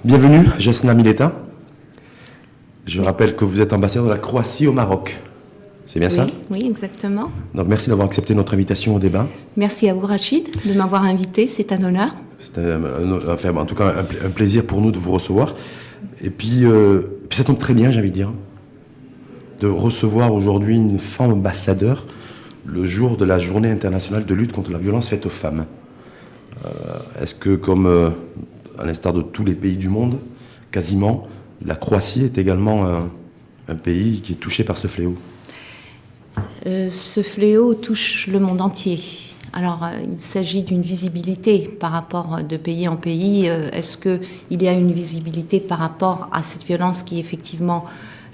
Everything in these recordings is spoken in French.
Bienvenue, Jasna Mileta. Je rappelle que vous êtes ambassadeur de la Croatie au Maroc. C'est bien ça? Oui, exactement. Donc merci d'avoir accepté notre invitation au débat. Merci à vous, Rachid, de m'avoir invité. C'est un honneur. C'est en tout cas un plaisir pour nous de vous recevoir. Et puis ça tombe très bien, j'ai envie de dire, de recevoir aujourd'hui une femme ambassadeur le jour de la journée internationale de lutte contre la violence faite aux femmes. Est-ce que, comme à l'instar de tous les pays du monde, quasiment, la Croatie est également un pays qui est touché par ce fléau? Ce fléau touche le monde entier. Alors, il s'agit d'une visibilité par rapport de pays en pays. Est-ce qu'il y a une visibilité par rapport à cette violence qui est effectivement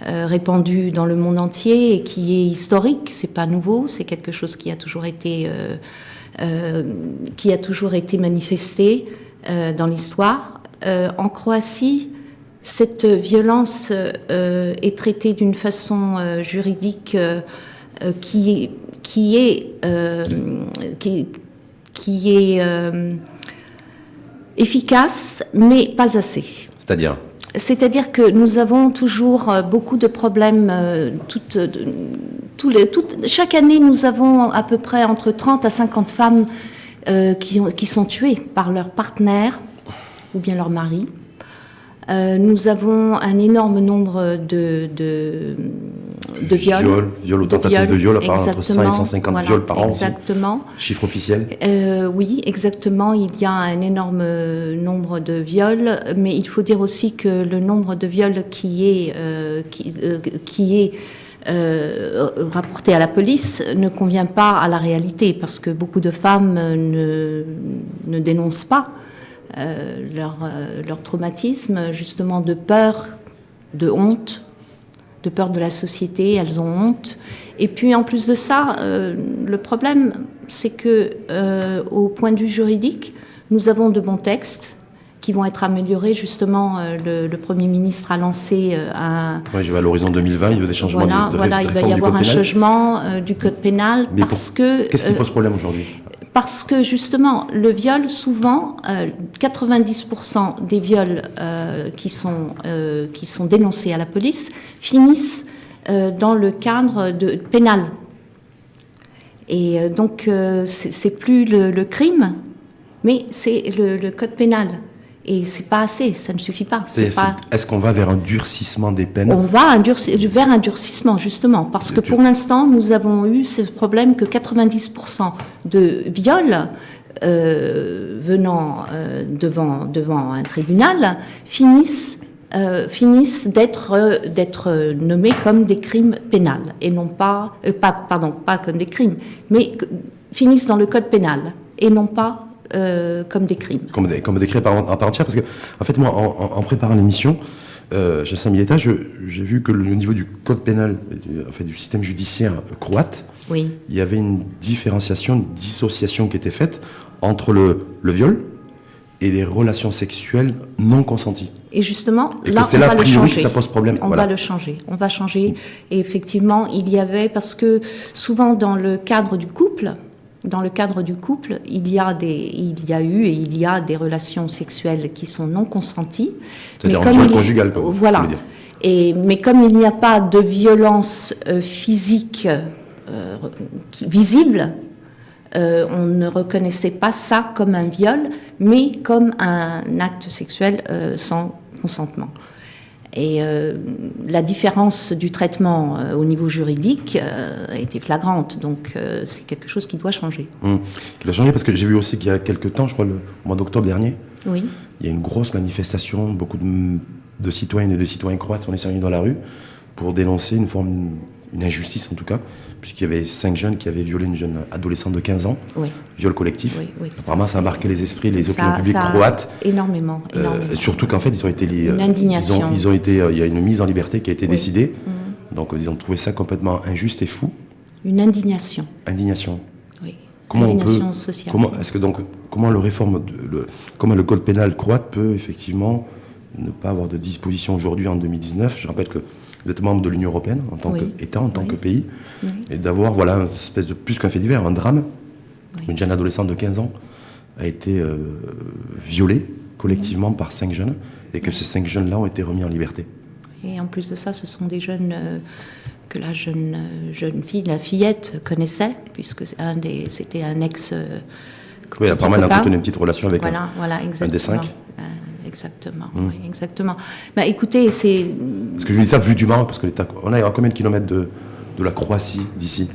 répandue dans le monde entier et qui est historique? C'est pas nouveau, c'est quelque chose qui a toujours été manifesté dans l'histoire. En Croatie, cette violence est traitée d'une façon juridique qui est efficace, mais pas assez. C'est-à-dire que nous avons toujours beaucoup de problèmes. Chaque année, nous avons à peu près entre 30 à 50 femmes qui sont tuées par leur partenaire ou bien leur mari. Nous avons un énorme nombre de viols. Viols ou tentatives de viol, entre 100 et 150 viols par an. Exactement. Aussi. Chiffre officiel. Oui, exactement. Il y a un énorme nombre de viols, mais il faut dire aussi que le nombre de viols qui est rapporté à la police ne convient pas à la réalité, parce que beaucoup de femmes ne dénoncent pas leur traumatisme, justement de peur, de honte, de peur de la société. Elles ont honte. Et puis en plus de ça, le problème, c'est que au point de vue juridique, nous avons de bons textes qui vont être améliorés. Justement, le Premier ministre a lancé Oui, je vais à l'horizon 2020, il y a des changements de réforme il va y avoir un changement du code pénal. Mais qu'est-ce qui pose problème aujourd'hui? Parce que justement, le viol, souvent, 90% des viols qui sont dénoncés à la police finissent dans le cadre pénal. Et donc, c'est plus le crime, mais c'est le code pénal. Et c'est pas assez, ça ne suffit pas. Est-ce qu'on va vers un durcissement des peines? On va vers un durcissement, justement, parce que pour l'instant, nous avons eu ce problème que 90% de viols venant devant un tribunal finissent d'être nommés comme des crimes pénals, et non pas comme des crimes, mais finissent dans le code pénal, et non pas comme des crimes. Comme des crimes à part entière, parce que, en fait, moi, en préparant l'émission, Jasna Mileta, j'ai vu que au niveau du code pénal, du système judiciaire croate, oui, il y avait une différenciation, une dissociation qui était faite entre le viol et les relations sexuelles non consenties. Et justement, et là, c'est là, a priori, que ça pose problème. On va le changer. Et effectivement, il y avait, parce que souvent dans le cadre du couple, il y a eu et il y a des relations sexuelles qui sont non consenties. C'est-à-dire en viol conjugal, comme voilà. vous voulez dire. Mais comme il n'y a pas de violence physique visible, on ne reconnaissait pas ça comme un viol, mais comme un acte sexuel sans consentement. Et la différence du traitement au niveau juridique était flagrante, donc c'est quelque chose qui doit changer. Qui doit changer, parce que j'ai vu aussi qu'il y a quelques temps, je crois le mois d'octobre dernier, oui, il y a une grosse manifestation, beaucoup de citoyennes et de citoyens croates sont descendus dans la rue pour dénoncer une injustice en tout cas, puisqu'il y avait 5 jeunes qui avaient violé une jeune adolescente de 15 ans, oui, viol collectif. Oui, apparemment ça a marqué les esprits, les opinions publiques croates. Énormément. Surtout qu'en fait ils ont été une indignation. Il y a une mise en liberté qui a été décidée, donc ils ont trouvé ça complètement injuste et fou. Une indignation. Oui. Comment indignation sociale. Comment le code pénal croate peut effectivement ne pas avoir de disposition aujourd'hui en 2019? Je rappelle que vous êtes membre de l'Union européenne en tant qu'État, en tant que pays, et d'avoir une espèce de, plus qu'un fait divers, un drame. Une jeune adolescente de 15 ans a été violée collectivement par 5 jeunes, et que ces 5 jeunes-là ont été remis en liberté. Et en plus de ça, ce sont des jeunes que la jeune fille, la fillette, connaissait, puisque c'était un ex. Oui, elle a pas mal entretenu une petite relation avec exactement. Un des 5. Exactement, oui, exactement. Bah, écoutez, c'est... Parce que je vous dis ça vu du Maroc, parce qu'on est à combien de kilomètres de la Croatie d'ici?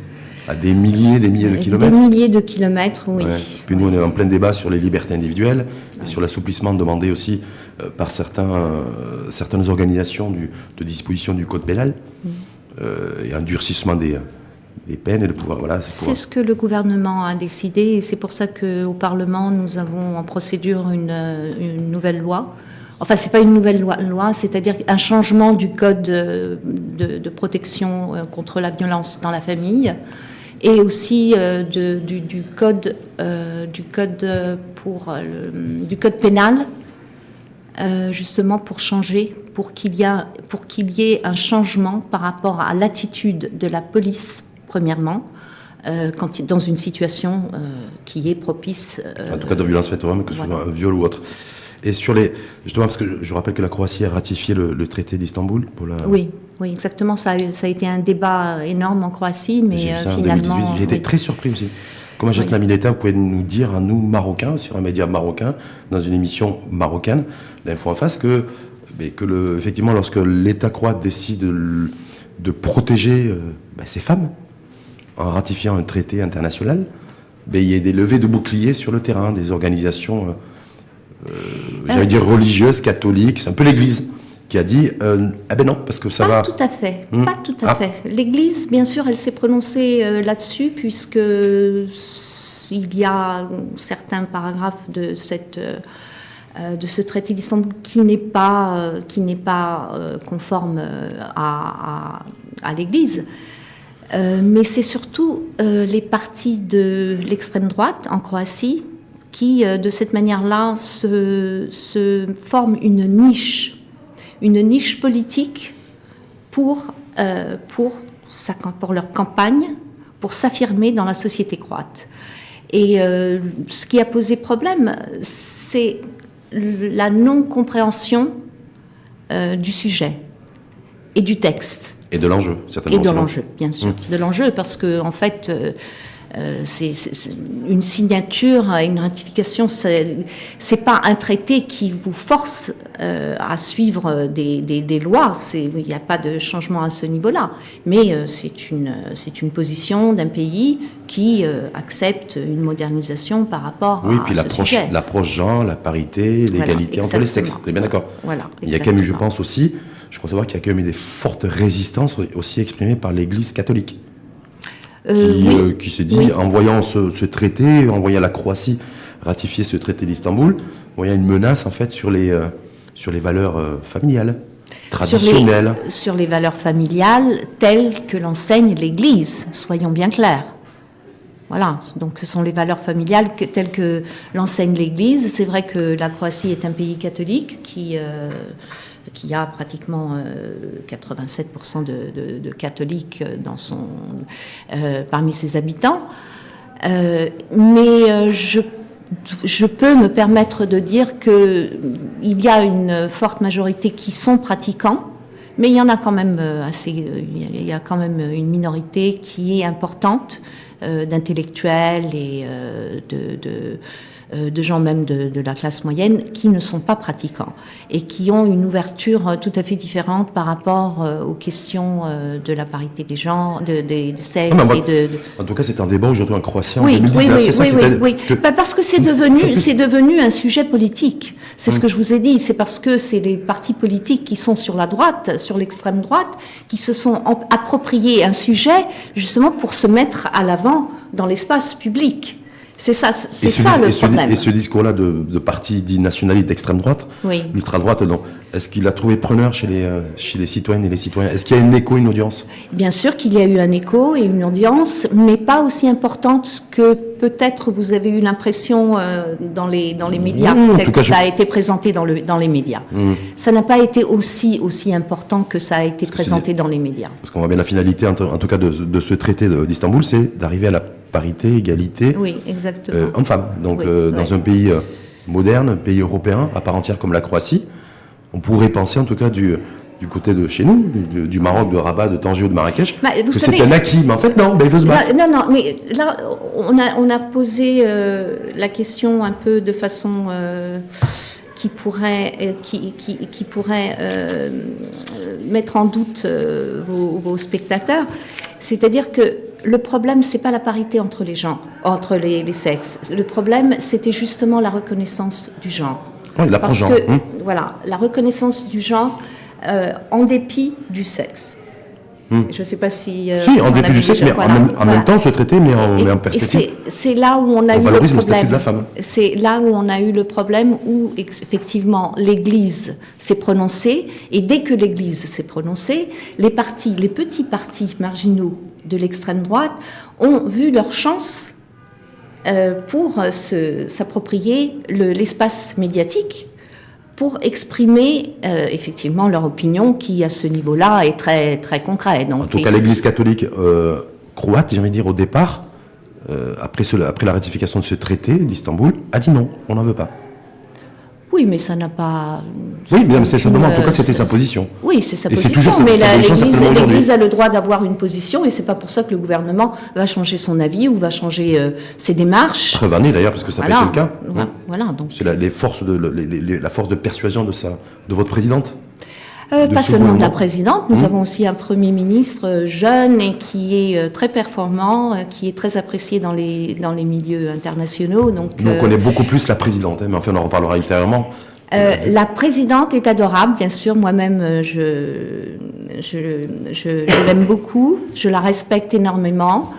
À des milliers de kilomètres. Des milliers de kilomètres, oui. Ouais. Puis nous, on est en plein débat sur les libertés individuelles et sur l'assouplissement demandé aussi par certaines organisations de disposition du Code pénal et un durcissement des peines et de pouvoir. Voilà, c'est ce que le gouvernement a décidé et c'est pour ça qu'au Parlement, nous avons en procédure une nouvelle loi. Enfin, c'est pas une nouvelle loi, c'est-à-dire un changement du code de protection contre la violence dans la famille et aussi du code pénal, justement pour changer, pour qu'il y ait un changement par rapport à l'attitude de la police, premièrement, dans une situation qui est propice. En tout cas, de violence faite aux hommes, que ce soit un viol ou autre. Et justement, parce que je rappelle que la Croatie a ratifié le traité d'Istanbul pour la... Oui, exactement. Ça a été un débat énorme en Croatie, mais finalement... J'ai été très surpris aussi. Comment Jasna Mileta, vous pouvez nous dire à nous, Marocains, sur un média marocain, dans une émission marocaine, l'info en face, effectivement, lorsque l'État croate décide de protéger ces femmes, en ratifiant un traité international, il y a des levées de boucliers sur le terrain, des organisations... dire religieuses, catholiques, c'est un peu l'Église qui a dit non, parce que ça va... Pas tout à fait, pas tout à fait. L'Église, bien sûr, elle s'est prononcée là-dessus, puisque il y a certains paragraphes de ce traité d'Istanbul qui n'est pas conforme à l'Église. Mais c'est surtout les partis de l'extrême droite en Croatie qui, de cette manière-là, se forment une niche politique pour leur campagne, pour s'affirmer dans la société croate. Et ce qui a posé problème, c'est la non-compréhension du sujet et du texte. Et de l'enjeu, certainement. Et de l'enjeu, bien sûr. De l'enjeu, parce que, en fait... c'est une signature, une ratification, c'est pas un traité qui vous force à suivre des lois. Il n'y a pas de changement à ce niveau-là, mais c'est une position d'un pays qui accepte une modernisation par rapport à puis ce sujet. l'approche genre, la parité, l'égalité entre les sexes. Vous êtes bien d'accord. Voilà, il y a quand même, je pense aussi, je crois savoir qu'il y a quand même des fortes résistances aussi exprimées par l'Église catholique. Qui s'est dit, en voyant ce traité, en voyant la Croatie ratifier ce traité d'Istanbul, on voyait une menace en fait sur les valeurs familiales, traditionnelles. Sur les valeurs familiales telles que l'enseigne l'Église, soyons bien clairs. Voilà, donc ce sont les valeurs familiales telles que l'enseigne l'Église. C'est vrai que la Croatie est un pays catholique qui a pratiquement 87% de catholiques parmi ses habitants. Mais je peux me permettre de dire qu'il y a une forte majorité qui sont pratiquants, mais il y en a quand même il y a quand même une minorité qui est importante d'intellectuels et de gens même de la classe moyenne qui ne sont pas pratiquants et qui ont une ouverture tout à fait différente par rapport aux questions de la parité des genres, des sexes. En tout cas, c'est un débat aujourd'hui en Croatie en oui, 2019. Oui. Parce que c'est devenu un sujet politique. C'est ce que je vous ai dit. C'est parce que c'est les partis politiques qui sont sur la droite, sur l'extrême droite, qui se sont appropriés un sujet justement pour se mettre à l'avant dans l'espace public. C'est ça le problème. Et ce discours-là de partis dits nationalistes d'extrême droite, l'ultra-droite, est-ce qu'il a trouvé preneur chez les citoyennes et les citoyens? Est-ce qu'il y a un écho, une audience? Bien sûr qu'il y a eu un écho et une audience, mais pas aussi importante que peut-être vous avez eu l'impression dans les médias, tel que ça a été présenté dans les médias. Ça n'a pas été aussi important que ça a été présenté dans les médias. Parce qu'on voit bien la finalité, en tout cas, de ce traité d'Istanbul, c'est d'arriver à la parité, égalité, oui, exactement. homme-femme. Donc, dans un pays moderne, pays européen, à part entière comme la Croatie. On pourrait penser, en tout cas, du côté de chez nous, du Maroc, de Rabat, de Tanger ou de Marrakech, que c'est un acquis. Mais en fait, non, il veut se battre. Non, mais là, on a posé la question un peu de façon qui pourrait mettre en doute vos spectateurs. C'est-à-dire que le problème, c'est pas la parité entre les genres, entre les sexes. Le problème, c'était justement la reconnaissance du genre. Oui, l'approche-genre. Voilà, la reconnaissance du genre en dépit du sexe. Je ne sais pas si... si, en dépit du sexe, mais en même temps, ce traité met en perspective. C'est là où on a eu le problème. Le statut de la femme. C'est là où on a eu le problème où, effectivement, l'Église s'est prononcée, et dès que l'Église s'est prononcée, les petits partis marginaux de l'extrême droite ont vu leur chance pour s'approprier l'espace médiatique, pour exprimer effectivement leur opinion qui, à ce niveau-là, est très, très concret. Donc, en tout cas, l'Église catholique croate, j'ai envie de dire, au départ, après la ratification de ce traité d'Istanbul, a dit non, on n'en veut pas. Oui, mais ça n'a pas... Oui, mais c'est simplement, en tout cas, c'était sa position. Oui, c'est sa position, toujours mais l'Église a le droit d'avoir une position, et c'est pas pour ça que le gouvernement va changer son avis ou va changer ses démarches. Preuve en est d'ailleurs, parce que ça n'a pas été le cas. Voilà, donc... C'est la force de persuasion de votre présidente. Pas seulement de la présidente, nous avons aussi un Premier ministre jeune et qui est très performant, qui est très apprécié dans les milieux internationaux. Donc, nous, on connaît beaucoup plus la présidente, mais enfin on en reparlera ultérieurement. La présidente est adorable, bien sûr. Moi-même, je l'aime beaucoup, je la respecte énormément.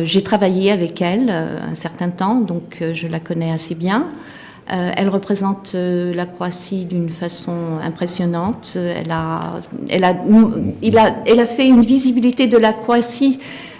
J'ai travaillé avec elle un certain temps, donc je la connais assez bien. Elle représente la Croatie d'une façon impressionnante. Elle a fait une visibilité de la Croatie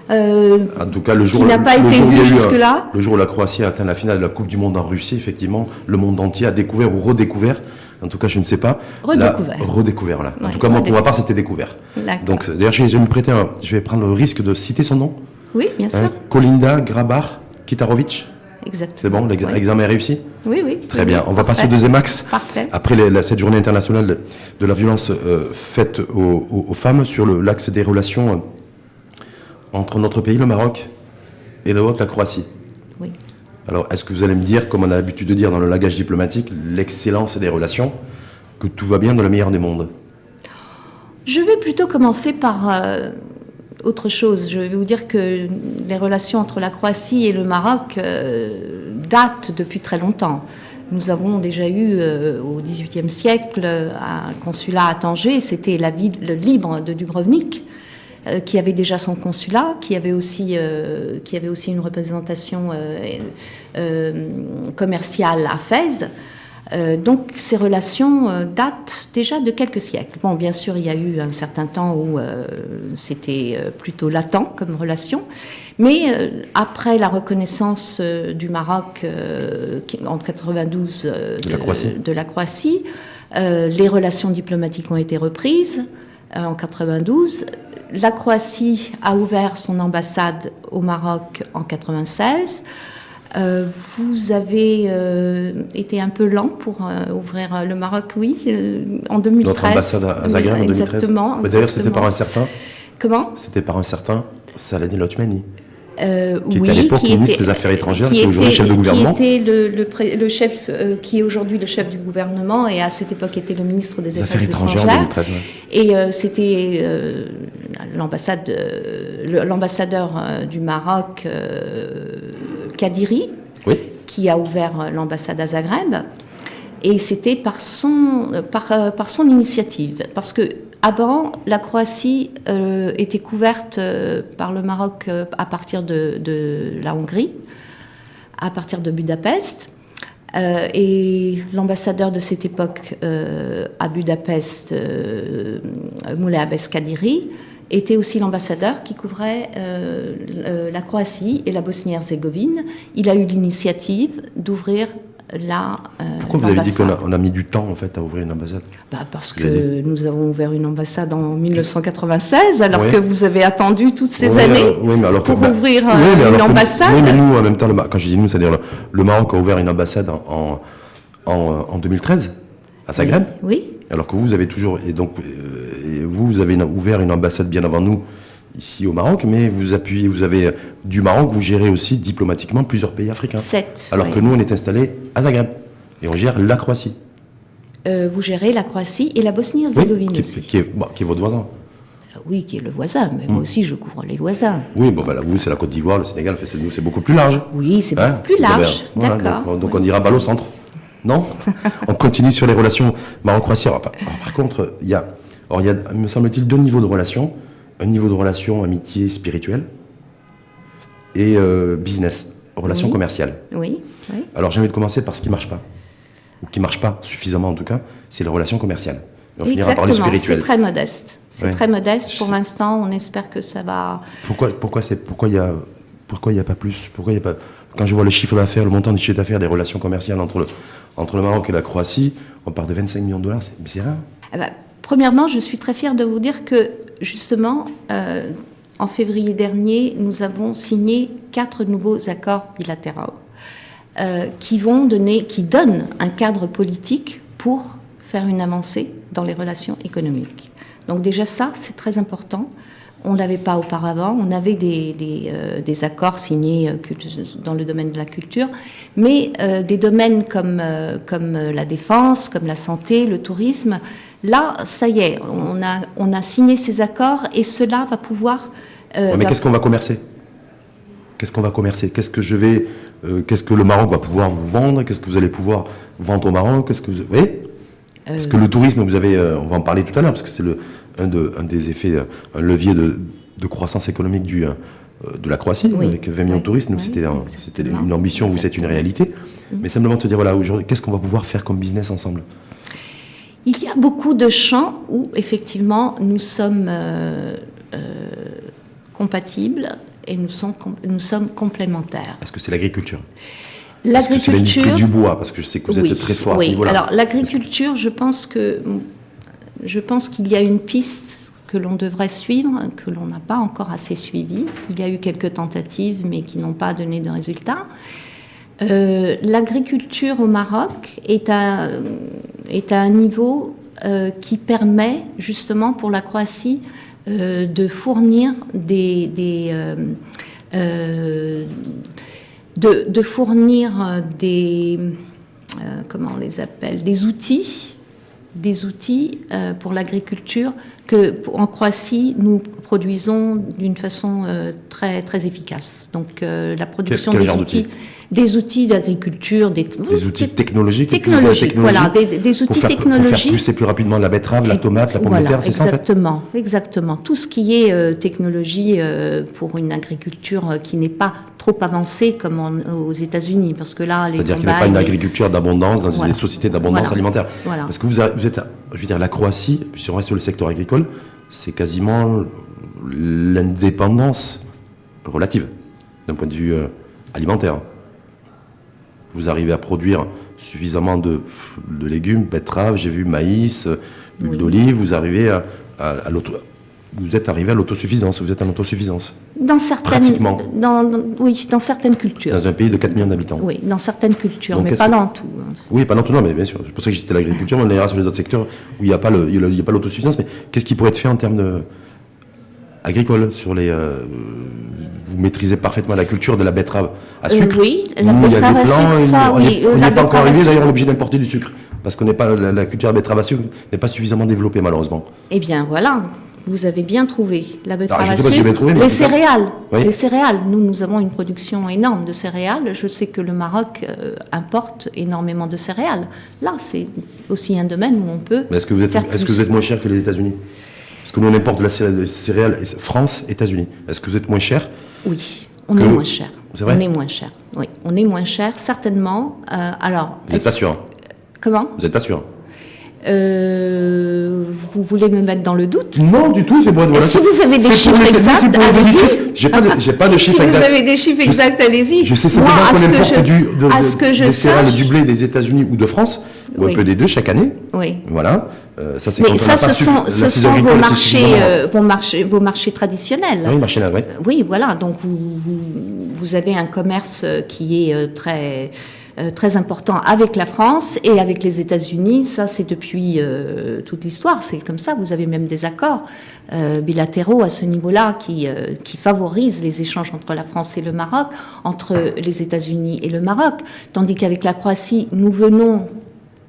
en tout cas, qui n'a pas été vue jusque-là. Le jour où la Croatie a atteint la finale de la Coupe du Monde en Russie, effectivement, le monde entier a découvert ou redécouvert. En tout cas, je ne sais pas. Redécouvert, voilà. En tout cas, moi, pour ma part, c'était découvert. Donc, d'ailleurs, je vais prendre le risque de citer son nom. Oui, bien sûr. Kolinda Grabar-Kitarovic. Exactement. C'est bon, l'examen est réussi ? Oui. Très bien. On va passer au deuxième axe. Parfait. Après cette journée internationale de la violence faite aux femmes, sur l'axe des relations entre notre pays, le Maroc, et le la Croatie. Oui. Alors, est-ce que vous allez me dire, comme on a l'habitude de dire dans le langage diplomatique, l'excellence des relations, que tout va bien dans le meilleur des mondes ? Je vais plutôt commencer par... autre chose. Je vais vous dire que les relations entre la Croatie et le Maroc datent depuis très longtemps. Nous avons déjà eu au XVIIIe siècle un consulat à Tanger, c'était la ville libre de Dubrovnik, qui avait déjà son consulat, qui avait aussi une représentation commerciale à Fès. Donc ces relations datent déjà de quelques siècles. Bon, bien sûr, il y a eu un certain temps où c'était plutôt latent comme relation, mais après la reconnaissance du Maroc en 92 de la Croatie, les relations diplomatiques ont été reprises en 92. La Croatie a ouvert son ambassade au Maroc en 96. Vous avez été un peu lent pour ouvrir le Maroc, oui, en 2013. Notre ambassade à Zagreb en 2013. Exactement. D'ailleurs, c'était par un certain... Comment ? C'était par un certain Saladin Lotmani. Qui était à l'époque ministre des Affaires étrangères, qui est aujourd'hui chef de gouvernement. Qui était le chef, qui est aujourd'hui le chef du gouvernement, et à cette époque était le ministre des Affaires étrangères. En 2013, ouais. Et c'était l'ambassadeur du Maroc, Kadiri, oui, qui a ouvert l'ambassade à Zagreb. Et c'était par son initiative, parce que avant, la Croatie était couverte par le Maroc à partir de la Hongrie, à partir de Budapest. Et l'ambassadeur de cette époque à Budapest, Moulay Abbas Kadiri, était aussi l'ambassadeur qui couvrait la Croatie et la Bosnie-Herzégovine. Il a eu l'initiative d'ouvrir Pourquoi vous avez dit qu'on a mis du temps en fait à ouvrir une ambassade ? Parce que nous avons ouvert une ambassade en 1996, alors que vous avez attendu toutes ces années pour ouvrir une ambassade. Oui, mais nous, en même temps, quand je dis nous, c'est-à-dire le Maroc a ouvert une ambassade en 2013 à Zagreb. Oui. Alors que vous avez toujours, et donc vous avez ouvert une ambassade bien avant nous ici au Maroc, mais vous avez du Maroc, vous gérez aussi diplomatiquement plusieurs pays africains. 7. Alors que nous, on est installés à Zagreb et on gère la Croatie. Vous gérez la Croatie et la Bosnie-Herzégovine aussi. Qui est votre voisin. Oui, qui est le voisin, mais moi aussi je couvre les voisins. Oui, bon voilà, vous c'est la Côte d'Ivoire, le Sénégal, nous c'est beaucoup plus large. Oui, c'est beaucoup plus large, voilà, d'accord. Donc on dira balle au centre. Non. On continue sur les relations Maroc-Croatie. Par contre, il y a, me semble-t-il, 2 niveaux de relations. Un niveau de relation amitié spirituelle et business, relation commerciale. Oui. Alors j'ai envie de commencer par ce qui ne marche pas, ou qui ne marche pas suffisamment en tout cas, c'est les relations commerciales. Et on finira par le spirituel. C'est très modeste. C'est très modeste. Pour l'instant, on espère que ça va... Pourquoi il y a pas plus? Pourquoi il y a pas... Quand je vois le chiffre d'affaires, le montant du chiffre d'affaires des relations commerciales entre le Maroc et la Croatie, on part de 25 millions de dollars, c'est rien. Premièrement, je suis très fière de vous dire que, justement, en février dernier, nous avons signé 4 nouveaux accords bilatéraux qui donnent un cadre politique pour faire une avancée dans les relations économiques. Donc déjà ça, c'est très important. On ne l'avait pas auparavant. On avait des accords signés dans le domaine de la culture, mais des domaines comme la défense, comme la santé, le tourisme, là, ça y est, on a signé ces accords et cela va pouvoir... mais qu'est-ce qu'on va commercer? Qu'est-ce qu'on va commercer? Qu'est-ce que le Maroc va pouvoir vous vendre? Qu'est-ce que vous allez pouvoir vendre au Maroc? Vous voyez? Parce que le tourisme, on va en parler tout à l'heure, parce que c'est un des effets, un levier de croissance économique de la Croatie, avec 20 millions de touristes. Nous, c'était une ambition, vous, c'est une réalité. Mais simplement de se dire, voilà, aujourd'hui, qu'est-ce qu'on va pouvoir faire comme business ensemble? Il y a beaucoup de champs où, effectivement, nous sommes compatibles et nous sommes complementaire. Est-ce que c'est l'agriculture? L'agriculture... Est-ce que c'est l'industrie du bois? Parce que je sais que vous êtes très fort à ce niveau-là. Alors l'agriculture, je pense qu'il y a une piste que l'on devrait suivre, que l'on n'a pas encore assez suivie. Il y a eu quelques tentatives, mais qui n'ont pas donné de résultats. L'agriculture au Maroc est à un niveau qui permet justement pour la Croatie de fournir comment on les appelle, des outils pour l'agriculture que en Croatie nous produisons d'une façon très très efficace. Donc la production des outils d'agriculture, des outils technologiques, voilà, des outils technologiques pour faire pousser plus rapidement la betterave, la tomate, la pomme de terre, c'est ça en fait. Exactement. Tout ce qui est technologie pour une agriculture qui n'est pas trop avancée comme aux États-Unis, parce que là, c'est-à-dire qu'il n'y a pas une agriculture d'abondance dans des sociétés d'abondance alimentaire. Voilà. Parce que vous êtes, je veux dire, la Croatie, si on reste sur le secteur agricole, c'est quasiment l'indépendance relative d'un point de vue alimentaire. Vous arrivez à produire suffisamment de légumes, betteraves, j'ai vu maïs, huile d'olive, vous arrivez vous êtes arrivé à l'autosuffisance, vous êtes en autosuffisance. Dans certaines, pratiquement. Dans certaines cultures. Dans un pays de 4 millions d'habitants. Oui, dans certaines cultures, donc, mais pas dans tout. Oui, pas dans tout, non, mais bien sûr. C'est pour ça que j'étais l'agriculture, mais on ira sur les autres secteurs où il n'y a pas l'autosuffisance. Mais qu'est-ce qui pourrait être fait en termes agricole sur les vous maîtrisez parfaitement la culture de la betterave à sucre. Oui, la betterave à sucre, ça, oui. On n'est pas encore arrivé, d'ailleurs on est obligé d'importer du sucre. Parce qu'on n'est pas, la culture de la betterave à sucre n'est pas suffisamment développée malheureusement. Eh bien voilà, vous avez bien trouvé. La betterave à sucre, les céréales. Oui. Les céréales, nous avons une production énorme de céréales. Je sais que le Maroc importe énormément de céréales. Là, c'est aussi un domaine où on peut. Mais est-ce que vous êtes moins cher que les États-Unis? Parce que nous on importe de la céréale France, États-Unis. Est-ce que vous êtes moins cher? Oui, on est moins cher. C'est vrai? On est moins cher. Oui, on est moins cher, certainement. Alors. Vous n'êtes pas sûr? Comment? Vous n'êtes pas sûr? Vous voulez me mettre dans le doute? Non, du tout, c'est bon. Voilà, si vous avez des chiffres exacts, allez-y. J'ai pas de chiffres exacts. Si vous avez des chiffres exacts, allez-y. Je sais simplement qu'on importe des céréales, du blé des États-Unis ou de France, ou un peu des deux chaque année. Oui. Voilà. Ça, c'est mais ça, ce sont vos marchés traditionnels. Oui, marché oui, voilà. Donc, vous avez un commerce qui est très très important avec la France et avec les États-Unis. Ça, c'est depuis toute l'histoire. C'est comme ça. Vous avez même des accords bilatéraux à ce niveau-là qui favorisent les échanges entre la France et le Maroc, entre les États-Unis et le Maroc. Tandis qu'avec la Croatie, nous venons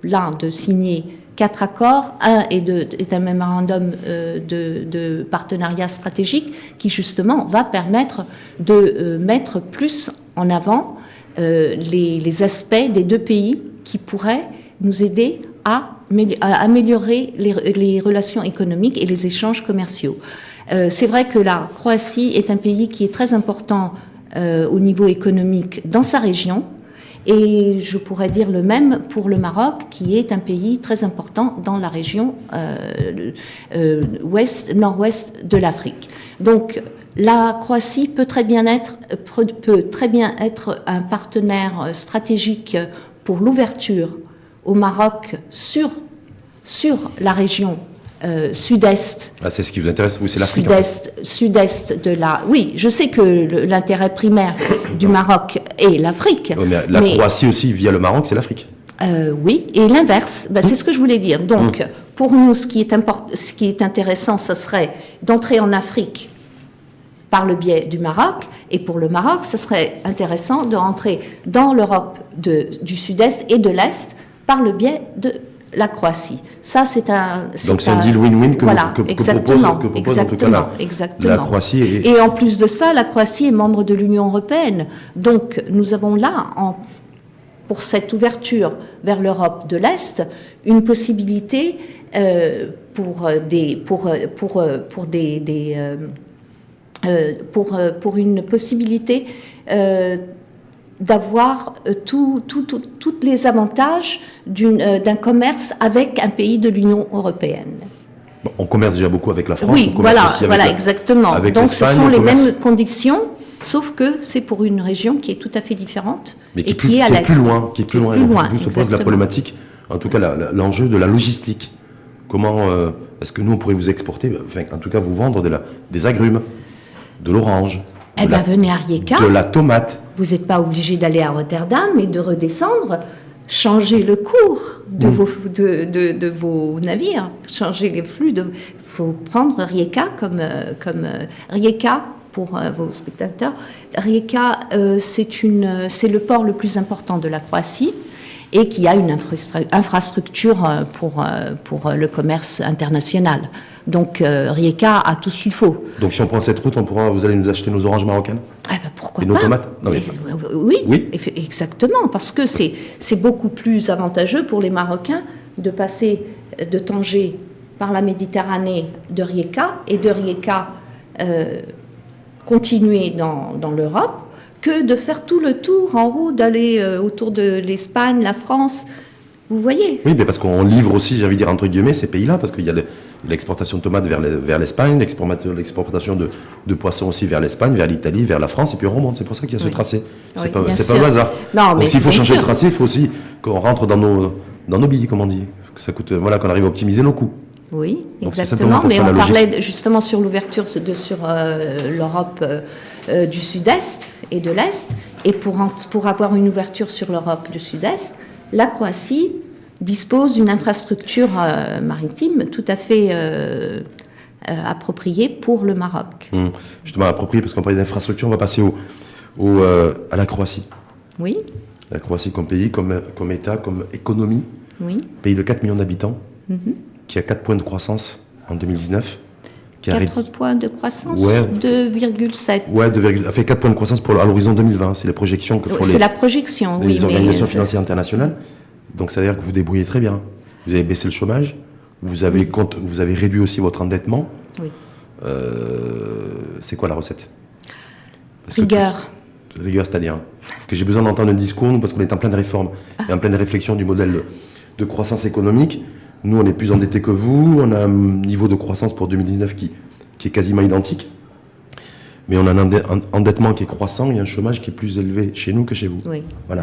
là de signer 4 accords. Un est un mémorandum de partenariat stratégique qui, justement, va permettre de mettre plus en avant les aspects des deux pays qui pourraient nous aider à améliorer les relations économiques et les échanges commerciaux. C'est vrai que la Croatie est un pays qui est très important au niveau économique dans sa région, et je pourrais dire le même pour le Maroc, qui est un pays très important dans la région nord-ouest de l'Afrique. Donc, la Croatie peut très bien être un partenaire stratégique pour l'ouverture au Maroc sur la région sud-est. Ah, c'est ce qui vous intéresse, vous, c'est l'Afrique. Sud-est de la... Oui, je sais que l'intérêt primaire du Maroc est l'Afrique. Oui, mais la Croatie aussi, via le Maroc, c'est l'Afrique. Oui, et l'inverse, c'est ce que je voulais dire. Donc, pour nous, ce qui est intéressant, ce serait d'entrer en Afrique par le biais du Maroc, et pour le Maroc, ce serait intéressant de rentrer dans l'Europe du Sud-Est et de l'Est par le biais de la Croatie. Ça, donc c'est un deal win-win que propose en tout cas la Croatie. Et en plus de ça, la Croatie est membre de l'Union européenne. Donc nous avons là, pour cette ouverture vers l'Europe de l'Est, une possibilité pour une possibilité d'avoir tous les avantages d'un commerce avec un pays de l'Union européenne. Bon, on commerce déjà beaucoup avec la France. Oui, voilà, exactement. Donc ce sont les mêmes conditions, sauf que c'est pour une région qui est tout à fait différente, mais qui est à l'est. Qui est plus loin. D'où se pose la problématique, en tout cas l'enjeu de la logistique. Comment est-ce que nous on pourrait vous exporter, enfin en tout cas vous vendre des agrumes, de l'orange, venez à Rijeka. De la tomate. Vous n'êtes pas obligé d'aller à Rotterdam et de redescendre, changer le cours de vos navires, changer les flux. Il faut prendre Rijeka comme Rijeka pour vos spectateurs. Rijeka, c'est le port le plus important de la Croatie et qui a une infrastructure pour le commerce international. Donc Rijeka a tout ce qu'il faut. Donc si on prend cette route, vous allez nous acheter nos oranges marocaines ? Pourquoi et pas ? Nos tomates ? Non, oui, exactement, parce que c'est beaucoup plus avantageux pour les Marocains de passer de Tanger par la Méditerranée de Rijeka et de Rijeka continuer dans l'Europe que de faire tout le tour en haut, d'aller autour de l'Espagne, la France. Vous voyez ? Oui, mais parce qu'on livre aussi, j'ai envie de dire entre guillemets, ces pays-là, parce qu'il y a l'exportation de tomates vers l'Espagne, l'exportation de poissons aussi vers l'Espagne, vers l'Italie, vers la France, et puis on remonte. C'est pour ça qu'il y a ce tracé. C'est pas au hasard. Non, donc s'il faut changer de tracé, il faut aussi qu'on rentre dans nos billes, comme on dit. Que ça coûte, qu'on arrive à optimiser nos coûts. Oui, donc exactement. Mais on parlait justement sur l'ouverture sur l'Europe du Sud-Est et de l'Est. Et pour avoir une ouverture sur l'Europe du Sud-Est, la Croatie dispose d'une infrastructure maritime tout à fait appropriée pour le Maroc. Justement, appropriée, parce qu'on parlait d'infrastructure, on va passer à la Croatie. Oui. La Croatie comme pays, comme État, comme économie. Oui. Pays de 4 millions d'habitants, qui a 4 points de croissance en 2019. 4 points de croissance, 2,7. Ouais, a fait 4 points de croissance à l'horizon 2020. C'est les projections que font les organisations financières internationales. Donc, ça veut dire que vous débrouillez très bien. Vous avez baissé le chômage, vous avez réduit aussi votre endettement. Oui. C'est quoi la recette ? Rigueur. Rigueur, c'est-à-dire ? Parce que j'ai besoin d'entendre un discours, nous, parce qu'on est en pleine réforme et en pleine réflexion du modèle de croissance économique. Nous, on est plus endettés que vous. On a un niveau de croissance pour 2019 qui est quasiment identique. Mais on a un endettement qui est croissant et un chômage qui est plus élevé chez nous que chez vous. Oui. Voilà.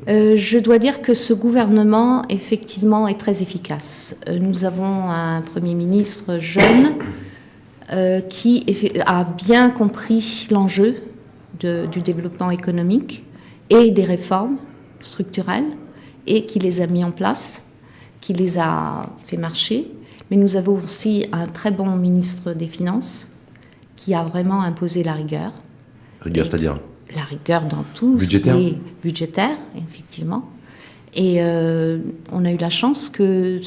Oui. Je dois dire que ce gouvernement, effectivement, est très efficace. Nous avons un Premier ministre jeune qui a bien compris l'enjeu du développement économique et des réformes structurelles et qui les a mis en place, qui les a fait marcher. Mais nous avons aussi un très bon ministre des Finances qui a vraiment imposé la rigueur. Rigueur, c'est-à-dire la rigueur dans tout budgétaire. Ce qui est budgétaire, effectivement. Et on a eu la chance que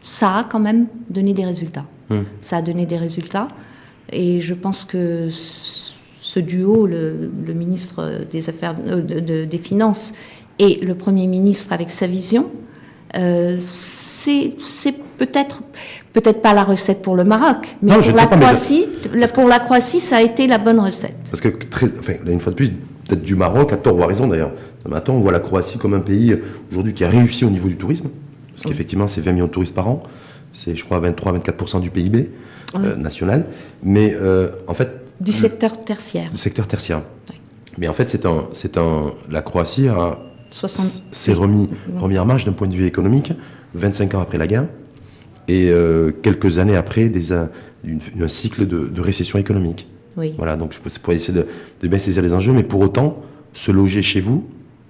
ça a quand même donné des résultats. Ça a donné des résultats. Et je pense que ce duo, le ministre des Affaires, des Finances et le Premier ministre avec sa vision, c'est peut-être pas la recette pour le Maroc, mais pour la Croatie, ça a été la bonne recette. Parce que, là, une fois de plus, peut-être du Maroc, à tort ou à raison d'ailleurs. Maintenant, on voit la Croatie comme un pays aujourd'hui qui a réussi au niveau du tourisme. Parce qu'effectivement, c'est 20 millions de touristes par an. C'est, je crois, 23-24% du PIB national. Mais en fait. Du secteur tertiaire. Du secteur tertiaire. Oui. Mais en fait, la Croatie s'est remis en marche d'un point de vue économique 25 ans après la guerre et quelques années après un cycle de récession économique. Oui. Voilà, donc c'est pour essayer de bien saisir les enjeux, mais pour autant, se loger chez vous,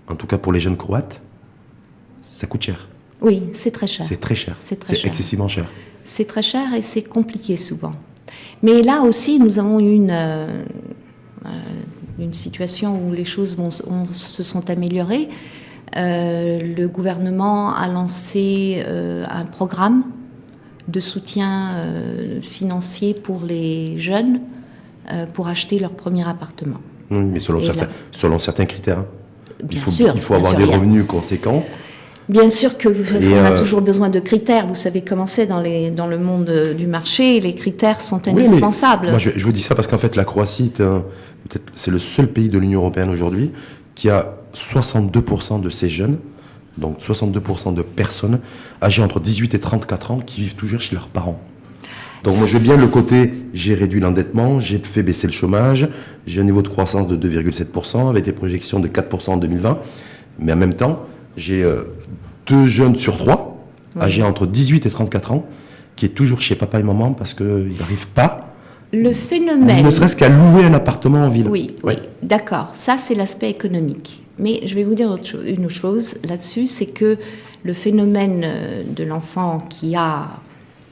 en tout cas pour les jeunes Croates, ça coûte cher. Oui, c'est très cher. C'est très cher. C'est excessivement cher. C'est très cher et c'est compliqué souvent. Mais là aussi, nous avons eu une situation où les choses se sont améliorées. Le gouvernement a lancé un programme de soutien financier pour les jeunes pour acheter leur premier appartement. Oui, mais selon certains critères. Bien sûr. Il faut avoir des revenus conséquents. Bien sûr qu'on a toujours besoin de critères. Vous savez comment c'est dans le monde du marché. Les critères sont indispensables. Oui, moi, je vous dis ça parce qu'en fait, la Croatie, c'est le seul pays de l'Union européenne aujourd'hui qui a 62% de ces jeunes, donc 62% de personnes âgées entre 18 et 34 ans qui vivent toujours chez leurs parents. Donc moi, je veux bien le côté, j'ai réduit l'endettement, j'ai fait baisser le chômage, j'ai un niveau de croissance de 2,7% avec des projections de 4% en 2020. Mais en même temps, j'ai 2 jeunes sur 3, âgés entre 18 et 34 ans, qui est toujours chez papa et maman parce qu'ils n'arrivent pas, le phénomène, ne serait-ce qu'à louer un appartement en ville. Oui, d'accord. Ça, c'est l'aspect économique. Mais je vais vous dire une autre chose là-dessus, c'est que le phénomène de l'enfant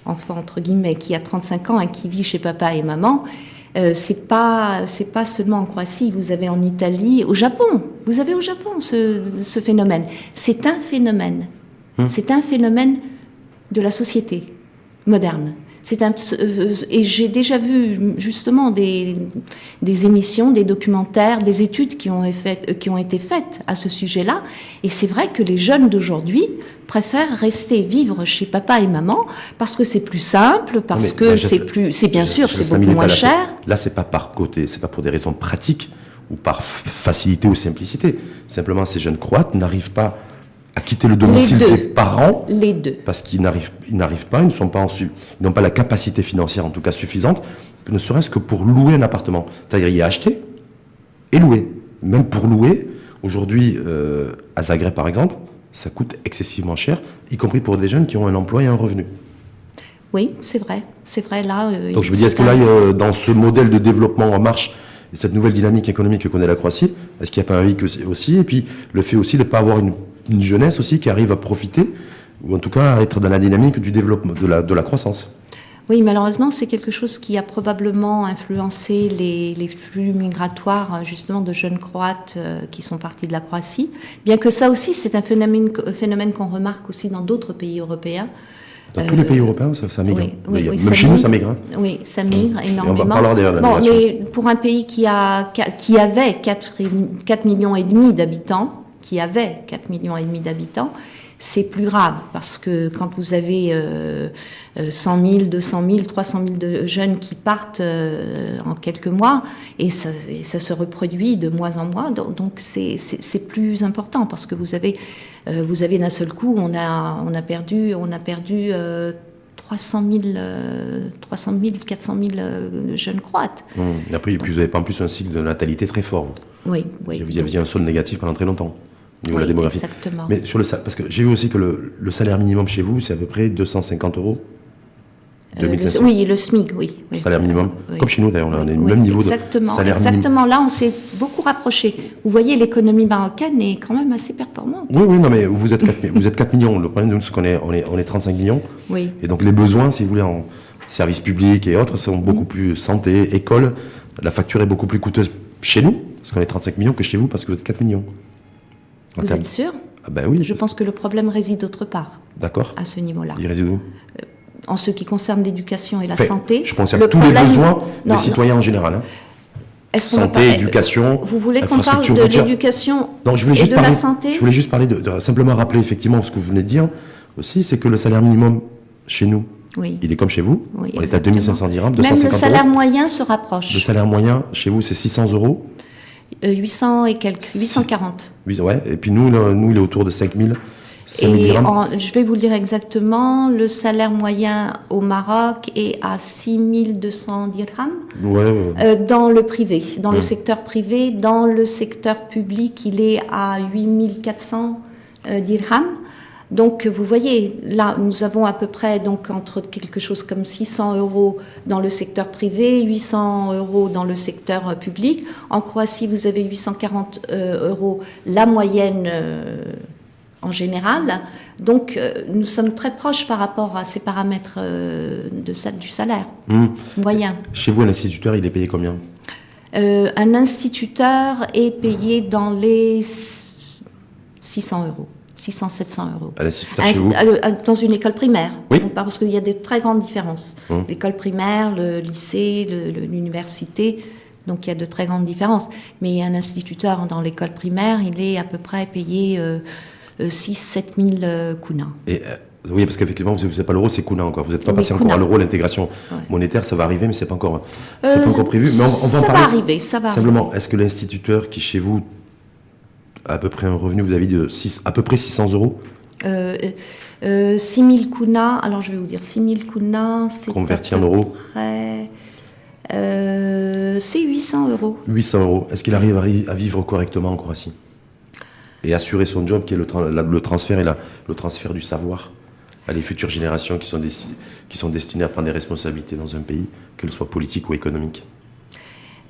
entre guillemets, qui a 35 ans et qui vit chez papa et maman, c'est pas seulement en Croatie. Vous avez en Italie, au Japon. Vous avez au Japon ce phénomène. C'est un phénomène. C'est un phénomène de la société moderne. Et j'ai déjà vu justement des émissions, des documentaires, des études qui ont été faites à ce sujet-là. Et c'est vrai que les jeunes d'aujourd'hui préfèrent rester vivre chez papa et maman parce que c'est plus simple, parce que c'est beaucoup moins cher. Là, c'est pas par côté, c'est pas pour des raisons pratiques ou par facilité ou simplicité. Simplement, ces jeunes Croates n'arrivent pas à quitter le domicile des parents. Les deux. Parce qu'ils n'arrivent pas, ils n'ont pas la capacité financière, en tout cas suffisante, ne serait-ce que pour louer un appartement. C'est-à-dire y acheter et louer. Même pour louer, aujourd'hui, à Zagreb par exemple, ça coûte excessivement cher, y compris pour des jeunes qui ont un emploi et un revenu. Oui, c'est vrai. C'est vrai, là... Donc je me dis, est-ce que là, dans ce modèle de développement en marche, et cette nouvelle dynamique économique que connaît la Croatie, est-ce qu'il n'y a pas un hic aussi? Et puis, le fait aussi de ne pas avoir une jeunesse aussi qui arrive à profiter, ou en tout cas à être dans la dynamique du développement, de la croissance. Oui, malheureusement, c'est quelque chose qui a probablement influencé les flux migratoires, justement, de jeunes Croates qui sont partis de la Croatie. Bien que ça aussi, c'est un phénomène qu'on remarque aussi dans d'autres pays européens. Dans tous les pays européens, ça migre. Oui, même chez nous, ça migre. Oui, ça migre énormément. Et on va parler d'ailleurs de la migration. Mais pour un pays qui avait 4,5 millions d'habitants, c'est plus grave parce que quand vous avez 100 000, 200 000, 300 000 de jeunes qui partent en quelques mois et ça se reproduit de mois en mois, donc c'est plus important parce que vous avez d'un seul coup, on a perdu 300 000, 400 000 jeunes Croates. Et après, puis vous n'avez pas en plus un cycle de natalité très fort. Vous. Oui. Vous aviez un solde négatif pendant très longtemps. Au niveau de la démographie. Exactement. Mais parce que j'ai vu aussi que le salaire minimum chez vous, c'est à peu près 250 €. 2500. Oui, le SMIC, oui. Salaire minimum. Oui. Comme chez nous, d'ailleurs, on a le Oui, même niveau exactement, de salaire minimum. exactement. Là, on s'est beaucoup rapproché. Vous voyez, l'économie marocaine est quand même assez performante. Oui, non, mais vous êtes 4 millions. Le problème de nous, c'est qu'on est 35 millions. Oui. Et donc, les besoins, si vous voulez, en services publics et autres, sont beaucoup plus santé, école. La facture est beaucoup plus coûteuse chez nous, parce qu'on est 35 millions, que chez vous, parce que vous êtes 4 millions. Vous êtes sûr? Ah ben oui. Je pense que le problème réside autre part. D'accord. À ce niveau-là. Il réside où? En ce qui concerne l'éducation et la santé. Je pense à tous les besoins des citoyens en général. Santé, éducation, vous voulez qu'on parle de l'éducation et de la santé? Je voulais juste parler de simplement rappeler effectivement ce que vous venez de dire aussi, c'est que le salaire minimum chez nous, il est comme chez vous. Oui, on est à 2500 dirhams, 250 Même le salaire moyen se rapproche. Le salaire moyen chez vous, c'est 600 euros. 800 et quelques, 840. Oui, ouais. Et puis nous, il est autour de 5000. Je vais vous le dire exactement, le salaire moyen au Maroc est à 6200 dirhams dans le privé, dans le secteur privé. Dans le secteur public, il est à 8400 dirhams. Donc, vous voyez, là, nous avons à peu près donc entre quelque chose comme 600 euros dans le secteur privé, 800 euros dans le secteur public. En Croatie, vous avez 840 euros, la moyenne en général. Donc, nous sommes très proches par rapport à ces paramètres du salaire moyen. Chez vous, un instituteur, il est payé combien? Un instituteur est payé dans les 600 euros. 600-700 euros. À l'instituteur chez vous? Dans une école primaire. Oui. Parce qu'il y a de très grandes différences. L'école primaire, le lycée, l'université, donc il y a de très grandes différences. Mais un instituteur dans l'école primaire, il est à peu près payé 6-7 000 kuna. Et oui, parce qu'effectivement, vous n'avez pas l'euro, c'est kuna encore. Vous n'êtes pas passé encore à l'euro, l'intégration monétaire, ça va arriver, mais c'est pas encore prévu. Mais on va en parler. Ça va arriver, ça va Simplement, arriver. est-ce que l'instituteur qui, chez vous, a à peu près un revenu, vous avez dit à peu près 600 euros 6 000 kuna, alors je vais vous dire, 6 000 kuna, c'est converti en euros c'est 800 euros. 800 euros. Est-ce qu'il arrive à vivre correctement en Croatie et assurer son job qui est le transfert et le transfert du savoir à les futures générations qui sont destinées à prendre des responsabilités dans un pays, qu'elles soient politiques ou économiques?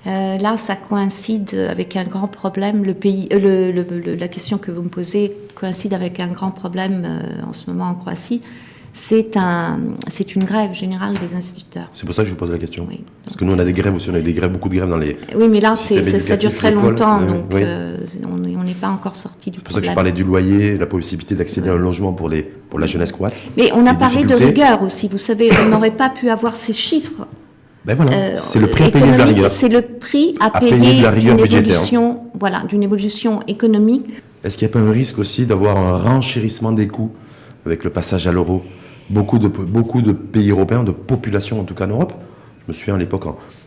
Là, ça coïncide avec un grand problème. La question que vous me posez coïncide avec un grand problème en ce moment en Croatie. C'est une grève générale des instituteurs. C'est pour ça que je vous pose la question. Oui. Parce que nous, on a des grèves aussi, beaucoup de grèves dans les... Oui, mais là, ça dure très longtemps, donc oui. On n'est pas encore sorti du problème. C'est pour ça que je parlais du loyer, la possibilité d'accéder à un logement pour la jeunesse croate. Mais on a parlé de rigueur aussi. Vous savez, on n'aurait pas pu avoir ces chiffres. Ben voilà, c'est le prix à payer de la rigueur. C'est le prix à payer d'une évolution économique. Est-ce qu'il n'y a pas un risque aussi d'avoir un renchérissement des coûts avec le passage à l'euro? Beaucoup de pays européens, de populations en tout cas en Europe, je me souviens à l'époque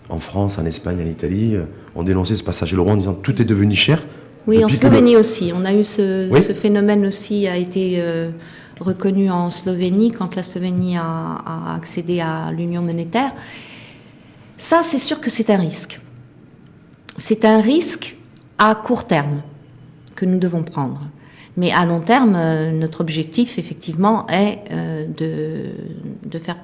en France, en Espagne, en Italie, on dénonçait ce passage à l'euro en disant tout est devenu cher. Oui, en Slovénie aussi. On a eu ce phénomène aussi, a été reconnu en Slovénie quand la Slovénie a accédé à l'union monétaire. Ça, c'est sûr que c'est un risque. C'est un risque à court terme que nous devons prendre. Mais à long terme, notre objectif, effectivement, est de faire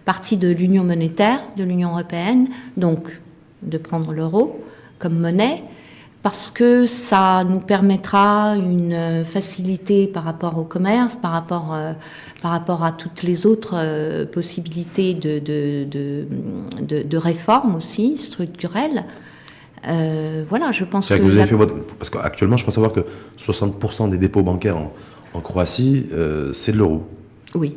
partie de l'union monétaire, de l'Union européenne, donc de prendre l'euro comme monnaie, parce que ça nous permettra une facilité par rapport au commerce, par rapport à toutes les autres possibilités de réformes aussi structurelles. Voilà, je pense que... Vous avez fait parce qu'actuellement, je crois savoir que 60% des dépôts bancaires en Croatie, c'est de l'euro. Oui.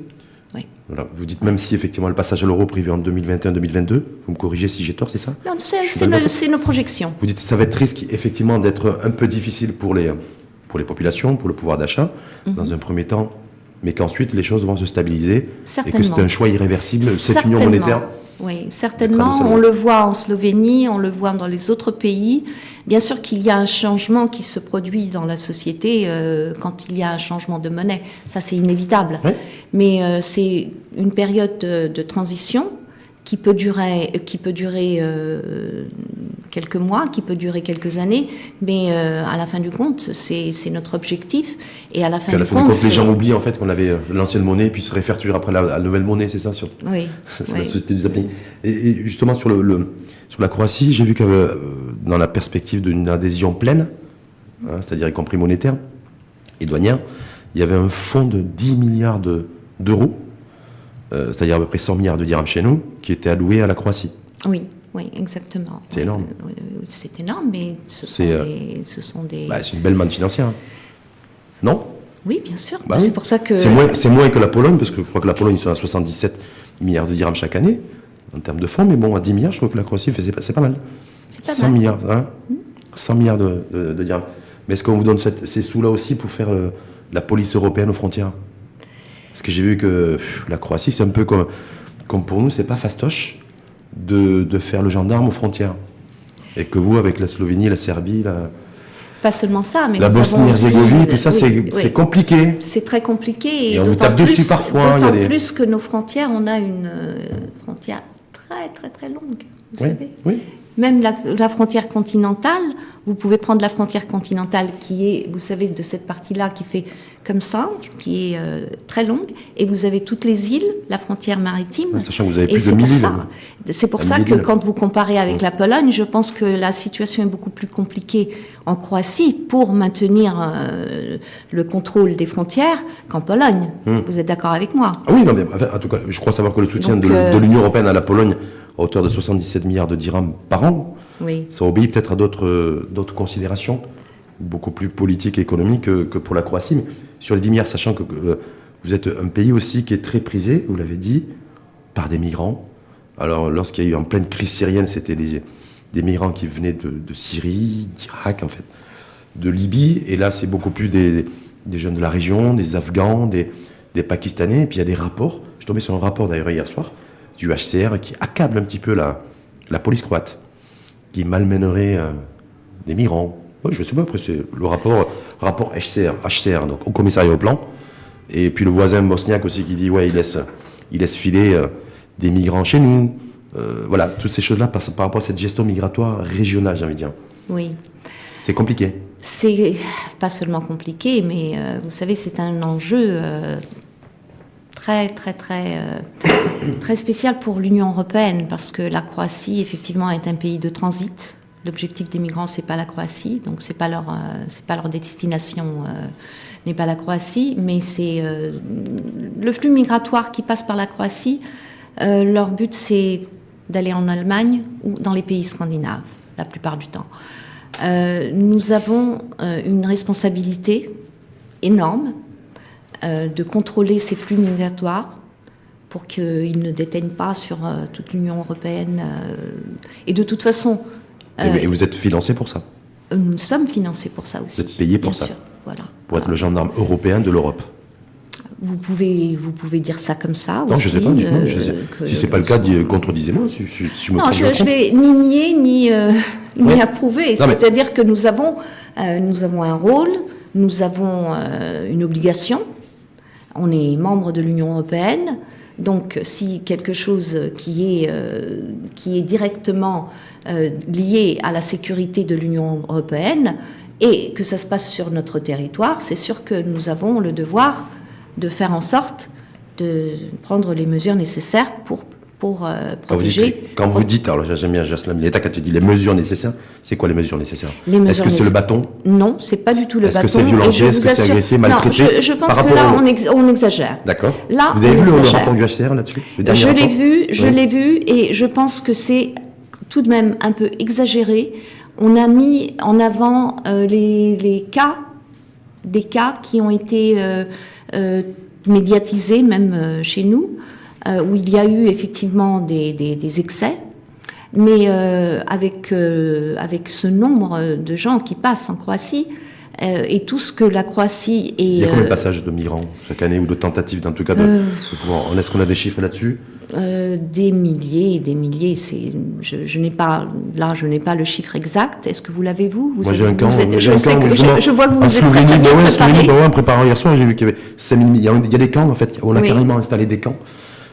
Voilà. Vous dites même si effectivement le passage à l'euro prévu en 2021-2022, vous me corrigez si j'ai tort, c'est ça? Non, c'est nos projections. Vous dites que ça va être risque effectivement d'être un peu difficile pour les populations, pour le pouvoir d'achat, dans un premier temps, mais qu'ensuite les choses vont se stabiliser. Certainement. Et que c'est un choix irréversible, cette union monétaire. Oui, certainement. On le voit en Slovénie, on le voit dans les autres pays. Bien sûr qu'il y a un changement qui se produit dans la société quand il y a un changement de monnaie. Ça, c'est inévitable. Oui. Mais c'est une période de transition qui peut durer quelques mois, qui peut durer quelques années, mais à la fin du compte, c'est notre objectif. Et à la fin du compte, les gens oublient en fait qu'on avait l'ancienne monnaie, puis se réfèrent toujours après la nouvelle monnaie, c'est ça, sur oui, la société du zapping. Et justement sur sur la Croatie, j'ai vu que dans la perspective d'une adhésion pleine, c'est-à-dire y compris monétaire et douanière, il y avait un fonds de 10 milliards d'euros, c'est-à-dire à peu près 100 milliards de dirhams chez nous, qui était alloué à la Croatie. Oui, exactement. C'est énorme. C'est énorme, mais ce sont des... c'est une belle manne financière. Hein. Non ? Oui, bien sûr. Oui. C'est pour ça que... C'est moins que la Pologne, parce que je crois que la Pologne, ils sont à 77 milliards de dirhams chaque année, en termes de fonds, mais bon, à 10 milliards, je crois que la Croatie, c'est pas mal. C'est pas 100 mal. milliards, hein 100 milliards de dirhams. Mais est-ce qu'on vous donne ces sous-là aussi pour faire la police européenne aux frontières ? Parce que j'ai vu que la Croatie, c'est un peu comme pour nous, c'est pas fastoche de faire le gendarme aux frontières. Et que vous, avec la Slovénie, la Serbie, pas seulement ça, mais la Bosnie-Herzégovine, tout ça, c'est compliqué. C'est très compliqué. Et on vous tape dessus parfois. D'autant plus que nos frontières, on a une frontière très, très, très longue, vous savez. Oui. Même la frontière continentale, vous pouvez prendre la frontière continentale qui est, vous savez, de cette partie-là qui fait comme ça, qui est très longue, et vous avez toutes les îles, la frontière maritime. Sachant que vous avez plus de 1000 îles. C'est pour ça que quand vous comparez avec la Pologne, je pense que la situation est beaucoup plus compliquée en Croatie pour maintenir le contrôle des frontières qu'en Pologne. Vous êtes d'accord avec moi ? Ah oui, non, mais en tout cas, je crois savoir que le soutien de l'Union européenne à la Pologne à hauteur de 77 milliards de dirhams par an, ça obéit peut-être à d'autres considérations, beaucoup plus politiques et économiques que pour la Croatie. Mais sur les 10 milliards, sachant que vous êtes un pays aussi qui est très prisé, vous l'avez dit, par des migrants. Alors, lorsqu'il y a eu en pleine crise syrienne, c'était des migrants qui venaient de Syrie, d'Irak, en fait, de Libye. Et là, c'est beaucoup plus des jeunes de la région, des Afghans, des Pakistanais. Et puis, il y a des rapports. Je suis tombé sur un rapport, d'ailleurs, hier soir, du HCR, qui accable un petit peu la police croate, qui malmènerait des migrants. Oui, je ne sais pas, après, c'est le rapport HCR, donc au commissariat au plan. Et puis le voisin bosniaque aussi qui dit, il laisse filer des migrants chez nous. Voilà, toutes ces choses-là par rapport à cette gestion migratoire régionale, j'ai envie de dire. Oui. C'est compliqué. C'est pas seulement compliqué, mais vous savez, c'est un enjeu très, très, très, très spécial pour l'Union européenne, parce que la Croatie, effectivement, est un pays de transit. L'objectif des migrants, c'est pas la Croatie, donc c'est pas leur destination, n'est pas la Croatie, mais c'est le flux migratoire qui passe par la Croatie. Leur but, c'est d'aller en Allemagne ou dans les pays scandinaves, la plupart du temps. Nous avons une responsabilité énorme de contrôler ces flux migratoires pour qu'ils ne déteignent pas sur toute l'Union européenne. Et de toute façon... et vous êtes financé pour ça ? Nous sommes financés pour ça aussi. Vous êtes payé pour ça ? Bien sûr, voilà. Pour être le gendarme européen de l'Europe ? Vous pouvez dire ça comme ça non, aussi. Je ne sais pas. Si ce n'est pas le cas, contredisez-moi. Si je me non, trompe, je vais ni nier ni approuver. C'est-à-dire que nous avons un rôle, nous avons une obligation. On est membre de l'Union européenne. Donc, si quelque chose qui est directement lié à la sécurité de l'Union européenne et que ça se passe sur notre territoire, c'est sûr que nous avons le devoir de faire en sorte de prendre les mesures nécessaires pour protéger... Quand vous dites, alors j'aime bien Jaslam l'État, quand tu dis les mesures nécessaires, c'est quoi les mesures nécessaires ? Est-ce que c'est le bâton ? Non, c'est pas du tout le bâton. Est-ce que c'est violenter ? Est-ce que c'est agressé, maltraité ? Non, je pense que là, on exagère. D'accord. Là, vous avez vu le rapport du HCR là-dessus ? Je l'ai vu, et je pense que c'est tout de même un peu exagéré. On a mis en avant des cas qui ont été médiatisés, même chez nous, où il y a eu effectivement des excès, mais avec ce nombre de gens qui passent en Croatie, et tout ce que la Croatie est... Il y a combien de passages de migrants chaque année, ou de tentatives, en tout cas, de pouvoir... Est-ce qu'on a des chiffres là-dessus ? Des milliers et des milliers. Je n'ai pas le chiffre exact. Est-ce que vous l'avez, vous ? Moi, j'ai un camp. Je vois que vous êtes Slovénie, préparé. en préparant hier soir, j'ai vu qu'il y avait 5000 millions. Il y a des camps, en fait. On a carrément installé des camps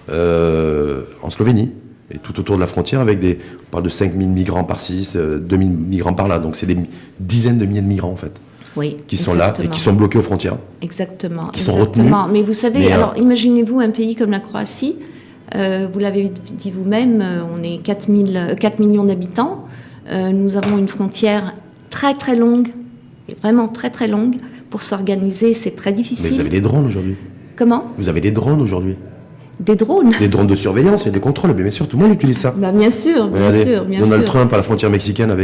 en Slovénie. Et tout autour de la frontière, on parle de 5 000 migrants par-ci, 2 000 migrants par-là. Donc c'est des dizaines de milliers de migrants, en fait, oui, qui sont là et qui sont bloqués aux frontières. Exactement. Qui sont retenus. Mais vous savez, alors imaginez-vous un pays comme la Croatie, vous l'avez dit vous-même, on est 4 millions d'habitants, nous avons une frontière très très longue, vraiment très très longue. Pour s'organiser, c'est très difficile. Mais vous avez des drones aujourd'hui. Comment ? Vous avez des drones aujourd'hui. Des drones. Des drones de surveillance et de contrôle, bien sûr, tout le monde utilise ça. Bah bien sûr, bien sûr. Donald Trump à la frontière mexicaine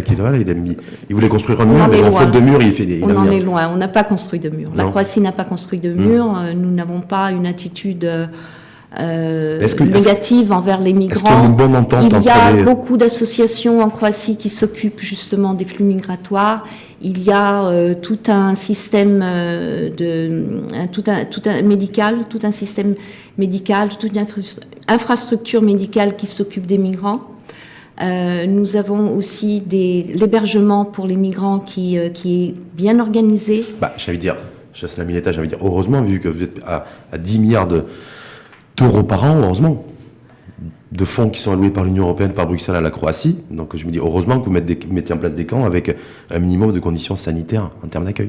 il voulait construire un mur, mais en faute de mur, on en est loin, on n'a pas construit de mur. La Croatie n'a pas construit de mur, nous n'avons pas une attitude négative envers les migrants. Est-ce qu'il y a une bonne entente Il y a beaucoup d'associations en Croatie qui s'occupent justement des flux migratoires. Il y a tout un système tout un système médical, toute une infrastructure médicale qui s'occupe des migrants. Nous avons aussi l'hébergement pour les migrants qui est bien organisé. J'allais dire, Jasna Mineta, heureusement, vu que vous êtes à 10 milliards d'euros par an, heureusement, de fonds qui sont alloués par l'Union européenne, par Bruxelles à la Croatie. Donc je me dis, heureusement que vous mettez en place des camps avec un minimum de conditions sanitaires en termes d'accueil.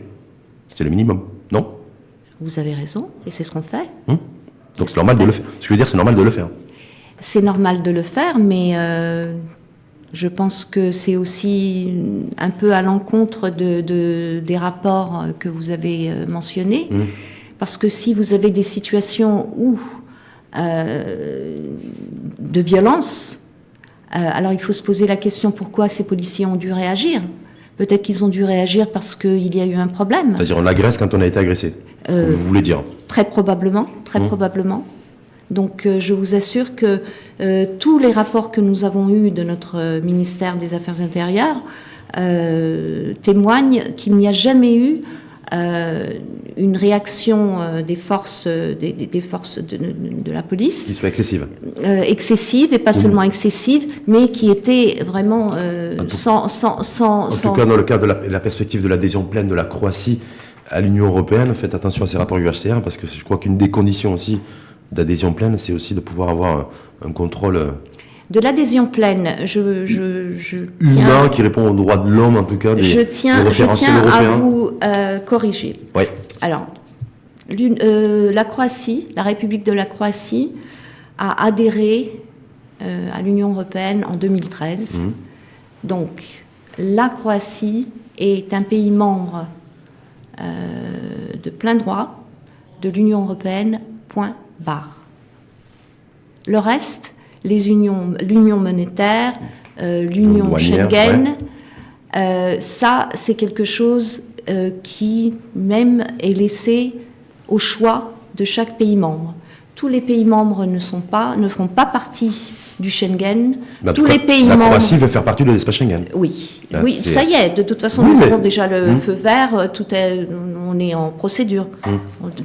C'est le minimum, non ? Vous avez raison, et c'est ce qu'on fait. Donc c'est normal de le faire. Ce que je veux dire, c'est normal de le faire. C'est normal de le faire, mais je pense que c'est aussi un peu à l'encontre des rapports que vous avez mentionnés. Parce que si vous avez des situations où de violence, alors il faut se poser la question pourquoi ces policiers ont dû réagir. Peut-être qu'ils ont dû réagir parce qu'il y a eu un problème. C'est-à-dire on agresse quand on a été agressé, vous voulez dire. Très probablement, probablement. Donc je vous assure que tous les rapports que nous avons eus de notre ministère des Affaires intérieures témoignent qu'il n'y a jamais eu une réaction des forces de la police qui soit excessive, et pas seulement excessive, mais qui était vraiment sans. En tout cas, dans le cadre de la perspective de l'adhésion pleine de la Croatie à l'Union européenne, faites attention à ces rapports UHCR, parce que je crois qu'une des conditions aussi d'adhésion pleine, c'est aussi de pouvoir avoir un contrôle. De l'adhésion pleine, je humain qui répond aux droits de l'homme, en tout cas, je tiens à vous corriger. Oui. Alors, la Croatie, la République de la Croatie, a adhéré à l'Union européenne en 2013. Donc, la Croatie est un pays membre de plein droit de l'Union européenne, point barre. Le reste, l'union monétaire, l'union douanière, Schengen, ça c'est quelque chose qui même est laissé au choix de chaque pays membre. Tous les pays membres ne feront pas partie du Schengen. Tous les pays membres. La Croatie veut faire partie de l'espace Schengen. Oui, ça y est. De toute façon, nous avons déjà le feu vert. On est en procédure.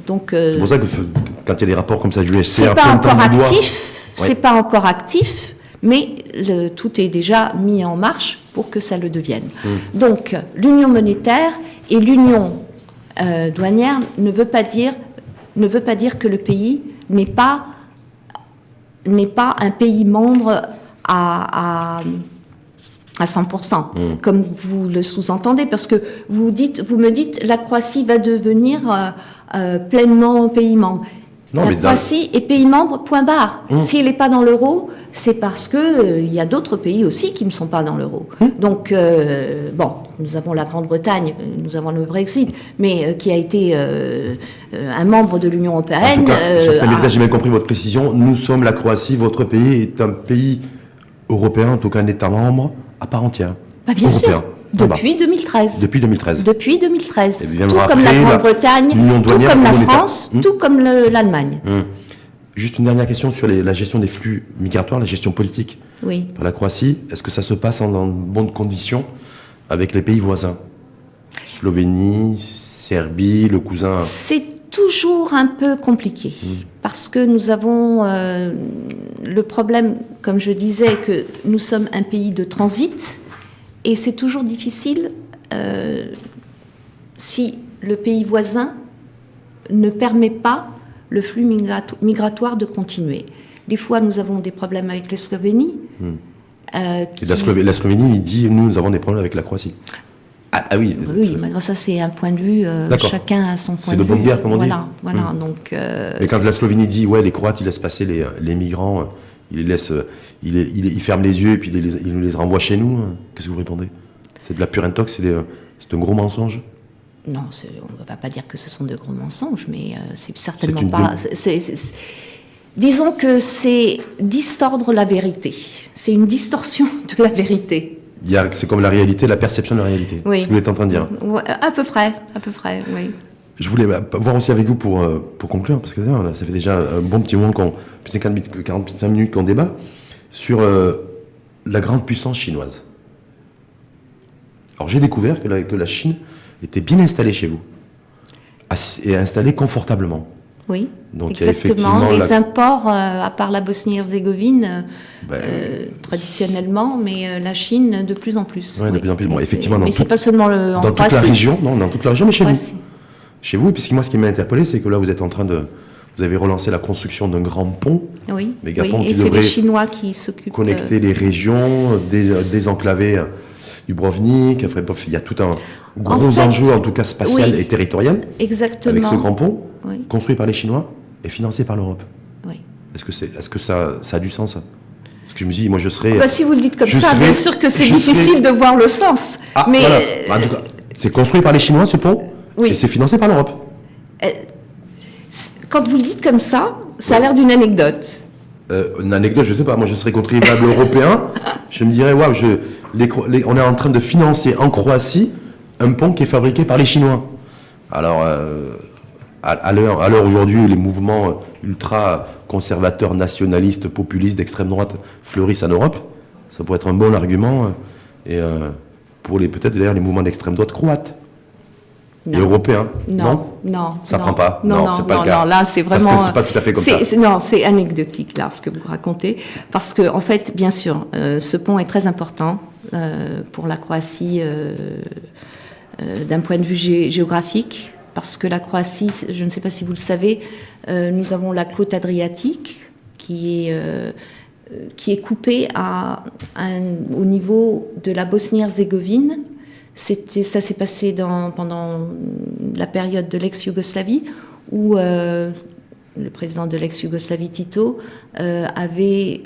Donc. C'est pour ça que quand il y a des rapports comme ça du UHCR, c'est pas encore actif. C'est pas encore actif, mais tout est déjà mis en marche pour que ça le devienne. Donc, l'union monétaire et l'union douanière ne veut pas dire que le pays n'est pas un pays membre à 100%, comme vous le sous-entendez, parce que vous me dites la Croatie va devenir pleinement pays membre. Non, la Croatie est pays membre, point barre. Si elle n'est pas dans l'euro, c'est parce que il y a d'autres pays aussi qui ne sont pas dans l'euro. Donc, nous avons la Grande-Bretagne, nous avons le Brexit, mais qui a été un membre de l'Union européenne. En tout cas, j'ai bien compris votre précision. Nous sommes la Croatie, votre pays est un pays européen, en tout cas un État membre à part entière. Bien sûr. Depuis 2013. Depuis 2013. Depuis 2013. Tout comme la Grande-Bretagne, tout comme la France, tout comme l'Allemagne. Juste une dernière question sur la gestion des flux migratoires, la gestion politique. Oui. Pour la Croatie, est-ce que ça se passe dans de bonnes conditions avec les pays voisins ? Slovénie, Serbie, le cousin... C'est toujours un peu compliqué. Parce que nous avons le problème, comme je disais, que nous sommes un pays de transit. Et c'est toujours difficile si le pays voisin ne permet pas le flux migratoire de continuer. Des fois, nous avons des problèmes avec la Slovénie. Et la Slovénie, il dit, nous avons des problèmes avec la Croatie. Ah oui. Oui, mais ça c'est un point de vue, chacun a son point de vue. C'est de bonne guerre, comme on dit. Voilà, donc... Mais quand la Slovénie dit, ouais, les Croates, ils laissent passer les migrants, il ferme les yeux et puis il nous les renvoie chez nous, qu'est-ce que vous répondez? C'est de la pure intox, c'est un gros mensonge? Non, on ne va pas dire que ce sont de gros mensonges, mais c'est certainement pas... Disons que c'est distordre la vérité. C'est une distorsion de la vérité. C'est comme la réalité, la perception de la réalité. Oui. Ce que vous êtes en train de dire. Ouais, à peu près, oui. Je voulais voir aussi avec vous pour conclure, parce que ça fait déjà un bon petit moment, plus de 45 minutes qu'on débat, sur la grande puissance chinoise. Alors j'ai découvert que la Chine était bien installée chez vous, et installée confortablement. Oui, donc, exactement. Les imports, à part la Bosnie-Herzégovine, traditionnellement, mais la Chine de plus en plus. Oui, de plus en plus. Bon, effectivement, mais c'est pas seulement en dans toute la région, dans toute la région, mais chez vous. Chez vous, et puis moi, ce qui m'a interpellé, c'est que là, vous êtes en train vous avez relancé la construction d'un grand pont. Oui, mégapont, et c'est les Chinois qui s'occupent. Connecter les régions, désenclaver Dubrovnik. Enfin, bref, il y a tout un gros enjeu, en tout cas spatial et territorial. Exactement. Avec ce grand pont, construit par les Chinois et financé par l'Europe. Oui. Est-ce que ça a du sens? Parce que je me dis, moi, je serais... si vous le dites comme ça, bien sûr que c'est difficile de voir le sens. Mais voilà. En tout cas, c'est construit par les Chinois, ce pont, et c'est financé par l'Europe. Quand vous le dites comme ça a l'air d'une anecdote. Une anecdote, je ne sais pas. Moi, je serais contribuable européen. Je me dirais, waouh, on est en train de financer en Croatie un pont qui est fabriqué par les Chinois. Alors, à l'heure aujourd'hui, les mouvements ultra-conservateurs, nationalistes, populistes, d'extrême droite fleurissent en Europe. Ça pourrait être un bon argument. Et pour peut-être d'ailleurs les mouvements d'extrême droite croates. Et européens. Non. Ça prend pas. Non, c'est pas le cas. Non, là, c'est vraiment. Parce que c'est pas tout à fait comme ça. Non, c'est anecdotique, là, ce que vous racontez. Parce que, en fait, bien sûr, ce pont est très important pour la Croatie d'un point de vue géographique. Parce que la Croatie, je ne sais pas si vous le savez, nous avons la côte adriatique qui est coupée au niveau de la Bosnie-Herzégovine. Ça s'est passé pendant la période de l'ex-Yougoslavie où le président de l'ex-Yougoslavie Tito avait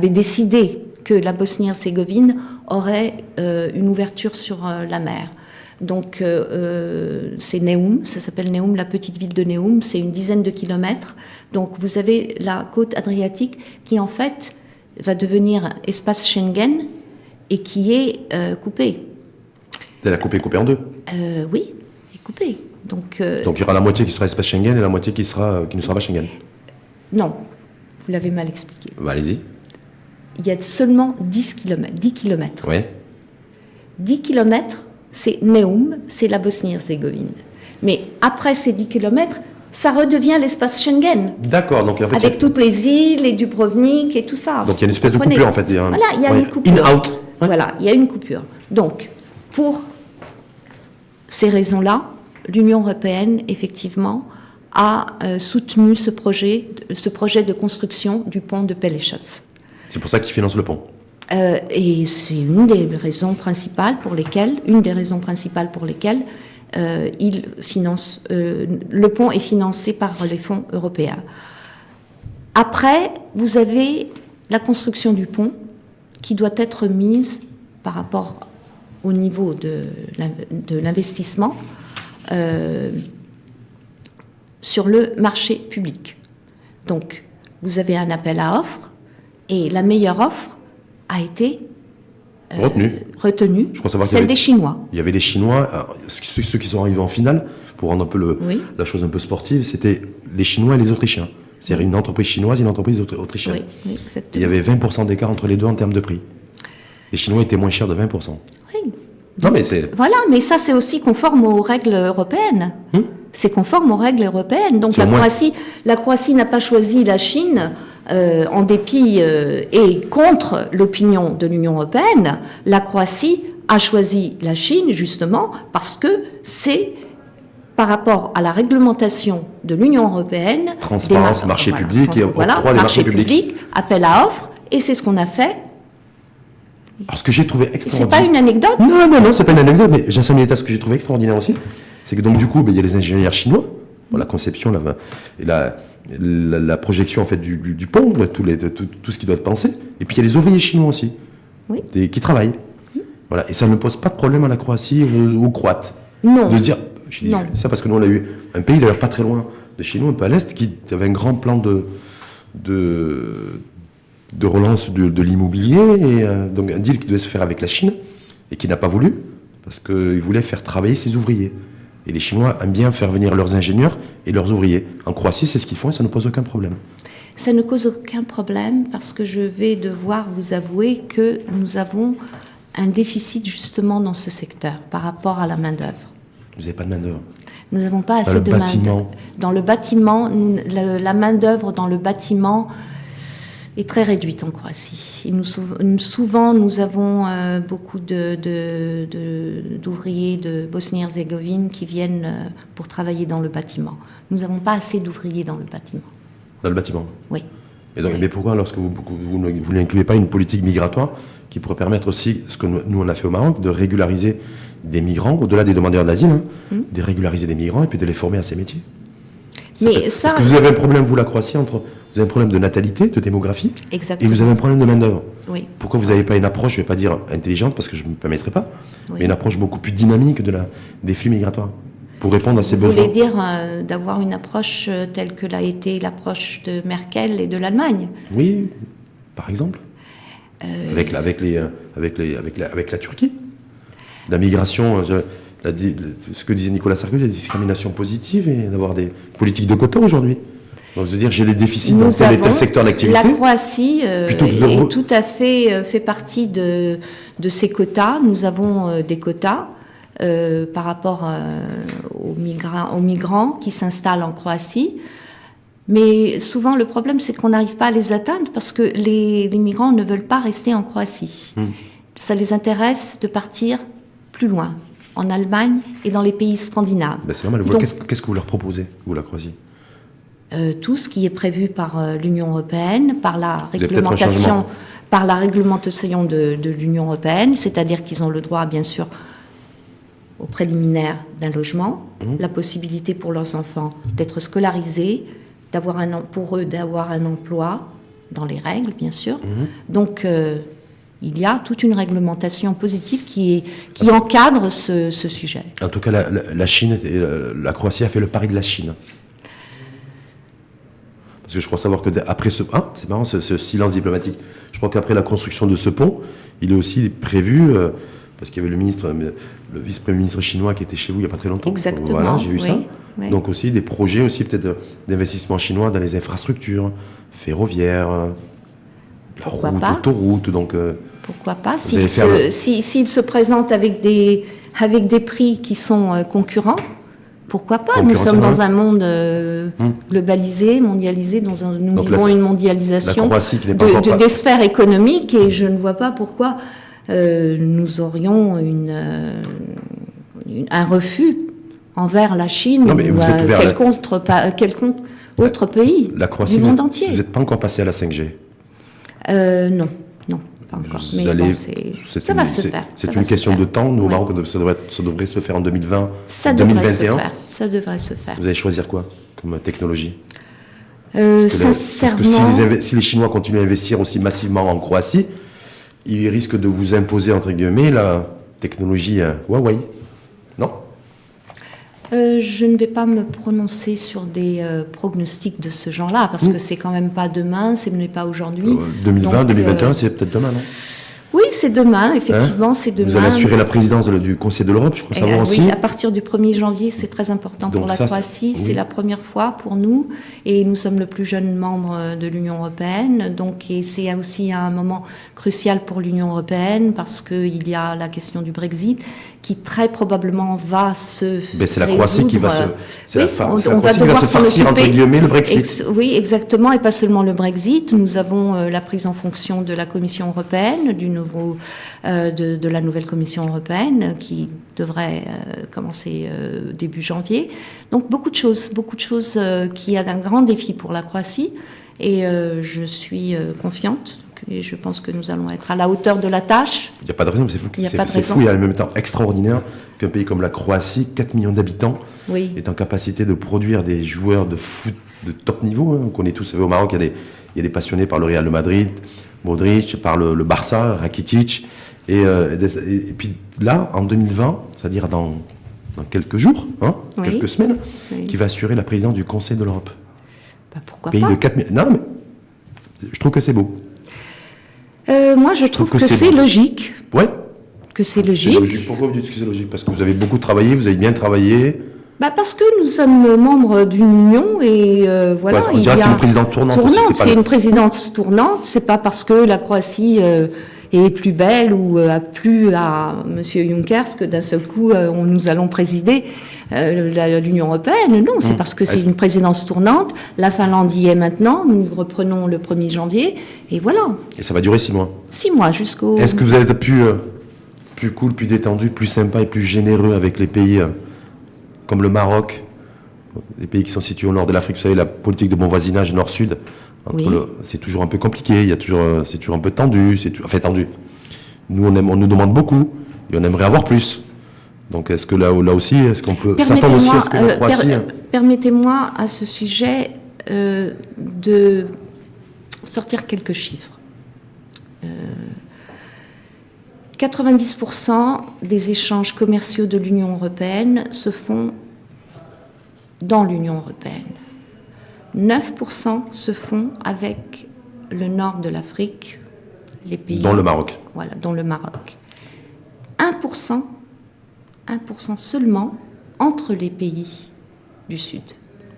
décidé que la Bosnie-Herzégovine aurait une ouverture sur la mer. Donc c'est Neum, ça s'appelle Neum, la petite ville de Neum, c'est une dizaine de kilomètres. Donc vous avez la côte adriatique qui en fait va devenir espace Schengen et qui est coupée. C'est la coupée en deux? Oui, elle est coupée. Donc il y aura la moitié qui sera espace Schengen et la moitié qui ne sera pas Schengen? Non, vous l'avez mal expliqué. Allez-y. Il y a seulement 10 kilomètres. Oui. 10 kilomètres, c'est Neum, c'est la Bosnie-Herzégovine. Mais après ces 10 kilomètres, ça redevient l'espace Schengen. D'accord. Donc en fait, avec toutes les îles, les Dubrovnik et tout ça. Donc il y a une espèce de coupure en fait. Voilà, il y a une coupure. In-out. Ouais. Voilà, il y a une coupure. Donc, pour ces raisons-là, l'Union européenne, effectivement, a soutenu ce projet de construction du pont de Peleshas. C'est pour ça qu'ils financent le pont. Et c'est une des raisons principales pour lesquelles il finance, le pont est financé par les fonds européens. Après, vous avez la construction du pont qui doit être mise par rapport au niveau de l'investissement sur le marché public. Donc, vous avez un appel à offres et la meilleure offre a été retenue, Je crois savoir celle des Chinois. Il y avait les Chinois, ceux qui sont arrivés en finale, pour rendre un peu la chose un peu sportive, c'était les Chinois et les Autrichiens. C'est-à-dire une entreprise chinoise et une entreprise autrichienne. Oui, exactement. Il y avait 20% d'écart entre les deux en termes de prix. Les Chinois étaient moins chers de 20%. Oui. Non, mais c'est... Voilà, mais ça, c'est aussi conforme aux règles européennes. C'est conforme aux règles européennes. Donc la Croatie n'a pas choisi la Chine en dépit et contre l'opinion de l'Union européenne. La Croatie a choisi la Chine, justement, parce que c'est par rapport à la réglementation de l'Union européenne. Transparence, marché public et octroi des marchés publics. Appel à offres, et c'est ce qu'on a fait. Alors, ce que j'ai trouvé extraordinaire... C'est pas une anecdote? Non, c'est pas une anecdote, mais Vincent Minetta, ce que j'ai trouvé extraordinaire aussi, c'est que donc du coup, il y a les ingénieurs chinois, la conception et la projection en fait du pont, tout ce qui doit être pensé, et puis il y a les ouvriers chinois aussi, qui travaillent. Voilà, et ça ne pose pas de problème à la Croatie ou aux Croates. Non. De se dire, je dis ça parce que nous on a eu un pays d'ailleurs pas très loin de chez nous, un peu à l'est, qui avait un grand plan de relance de l'immobilier, et donc un deal qui devait se faire avec la Chine, et qui n'a pas voulu, parce qu'il voulait faire travailler ses ouvriers. Et les Chinois aiment bien faire venir leurs ingénieurs et leurs ouvriers. En Croatie, c'est ce qu'ils font et ça ne pose aucun problème. Ça ne cause aucun problème parce que je vais devoir vous avouer que nous avons un déficit justement dans ce secteur par rapport à la main-d'œuvre. Vous n'avez pas de main-d'œuvre? Nous n'avons pas assez de main-d'œuvre. Dans le bâtiment, la main-d'œuvre dans le bâtiment est très réduite en Croatie. Et souvent, nous avons beaucoup d'ouvriers de Bosnie-Herzégovine qui viennent pour travailler dans le bâtiment. Nous n'avons pas assez d'ouvriers dans le bâtiment. Dans le bâtiment? Oui. Et donc, mais pourquoi, lorsque vous n'incluez pas une politique migratoire qui pourrait permettre aussi, ce que nous on a fait au Maroc, de régulariser des migrants, au-delà des demandeurs d'asile, de régulariser des migrants et puis de les former à ces métiers? Parce que vous avez un problème, vous, la Croatie, vous avez un problème de natalité, de démographie, exactement, et vous avez un problème de main-d'œuvre. Oui. Pourquoi vous n'avez pas une approche, je ne vais pas dire intelligente, parce que je ne me permettrai pas, mais une approche beaucoup plus dynamique des flux migratoires, pour répondre à ces besoins? Vous voulez dire d'avoir une approche telle que l'a été l'approche de Merkel et de l'Allemagne? Oui, par exemple. Avec la Turquie. La migration... ce que disait Nicolas Sarkozy, la discrimination positive, et d'avoir des politiques de quotas aujourd'hui. Donc, je veux dire, j'ai des déficits dans tel et tel secteur d'activité. La Croatie tout à fait partie de ces quotas. Nous avons des quotas par rapport aux migrants qui s'installent en Croatie. Mais souvent, le problème, c'est qu'on n'arrive pas à les atteindre parce que les migrants ne veulent pas rester en Croatie. Ça les intéresse de partir plus loin, en Allemagne et dans les pays scandinaves. Ben c'est normal. Qu'est-ce que vous leur proposez, vous, la Croatie? Tout ce qui est prévu par l'Union européenne, par la réglementation de l'Union européenne, c'est-à-dire qu'ils ont le droit, bien sûr, au préliminaire d'un logement, la possibilité pour leurs enfants d'être scolarisés, pour eux d'avoir un emploi, dans les règles, bien sûr. Donc, il y a toute une réglementation positive qui encadre ce sujet. En tout cas, la Chine, la Croatie a fait le pari de la Chine. Parce que je crois savoir qu'après c'est marrant ce silence diplomatique. Je crois qu'après la construction de ce pont, il est aussi prévu, parce qu'il y avait le vice-premier ministre chinois qui était chez vous il n'y a pas très longtemps. Exactement. Voilà, j'ai vu ça. Oui. Donc aussi des projets aussi peut-être d'investissement chinois dans les infrastructures ferroviaires, autoroutes. Donc, pourquoi pas, s'il se présente avec des prix qui sont concurrents, pourquoi pas? Nous sommes dans un monde globalisé, mondialisé, nous vivons une mondialisation des sphères économiques, et je ne vois pas pourquoi nous aurions un refus envers la Chine ou quelconque autre pays du monde entier. Vous n'êtes pas encore passé à la 5G? Non, pas encore. Mais ça va se faire. C'est une question de temps. Nous, au Maroc, ça devrait se faire en 2020, ça 2021. Ça devrait se faire. Vous allez choisir quoi comme technologie? Sincèrement... Parce que si les Chinois continuent à investir aussi massivement en Croatie, ils risquent de vous imposer, entre guillemets, la technologie Huawei. Non? Je ne vais pas me prononcer sur des pronostics de ce genre-là, parce que c'est quand même pas demain, ce n'est pas aujourd'hui. 2020, 2021, c'est peut-être demain, non? Oui, c'est demain, effectivement, c'est demain. Vous allez assurer la présidence du Conseil de l'Europe, je crois savoir aussi. Oui, à partir du 1er janvier, c'est très important pour la Croatie. C'est la première fois pour nous, et nous sommes le plus jeune membre de l'Union européenne. Donc, et c'est aussi un moment crucial pour l'Union européenne, parce qu'il y a la question du Brexit, qui très probablement va se c'est la Croatie qui va se farcir, entre guillemets, le Brexit. Oui, exactement, et pas seulement le Brexit. Nous avons la prise en fonction de la Commission européenne, d'une de la nouvelle Commission européenne qui devrait commencer début janvier. Donc beaucoup de choses qui a un grand défi pour la Croatie et je suis confiante. Et je pense que nous allons être à la hauteur de la tâche. Il n'y a pas de raison, mais c'est fou et en même temps extraordinaire qu'un pays comme la Croatie, 4 millions d'habitants, est en capacité de produire des joueurs de foot de top niveau. On connaît tous, au Maroc, il y a des passionnés par le Real de Madrid, Modric, par le Barça, Rakitic. Et puis là, en 2020, c'est-à-dire dans quelques jours, quelques semaines, qui va assurer la présidence du Conseil de l'Europe. Pourquoi pays pas de 4 millions. Non, mais je trouve que c'est beau. Moi, je trouve que c'est logique. Ouais. Que c'est logique. Pourquoi vous dites que c'est logique? Parce que vous avez beaucoup travaillé, vous avez bien travaillé. Parce que nous sommes membres d'une union et voilà. On dirait que c'est une présidence tournante. C'est une présidence tournante. C'est pas parce que la Croatie est plus belle ou a plu à Monsieur Juncker que d'un seul coup nous allons présider l'Union européenne. Non, c'est parce que c'est une présidence tournante. La Finlande y est maintenant. Nous reprenons le 1er janvier et voilà. Et ça va durer 6 mois. 6 mois jusqu'au. Est-ce que vous êtes plus cool, plus détendu, plus sympa et plus généreux avec les pays comme le Maroc, les pays qui sont situés au nord de l'Afrique? Vous savez, la politique de bon voisinage nord-sud, c'est toujours un peu compliqué, c'est toujours un peu tendu, tendu. Nous, on nous demande beaucoup et on aimerait avoir plus. Donc, est-ce que là aussi, est-ce qu'on peut s'attendre aussi à ce que la Croatie... Permettez-moi à ce sujet de sortir quelques chiffres. 90% des échanges commerciaux de l'Union européenne se font dans l'Union européenne. 9% se font avec le nord de l'Afrique, les pays... Dont le Maroc. Voilà, dont le Maroc. 1% seulement entre les pays du Sud,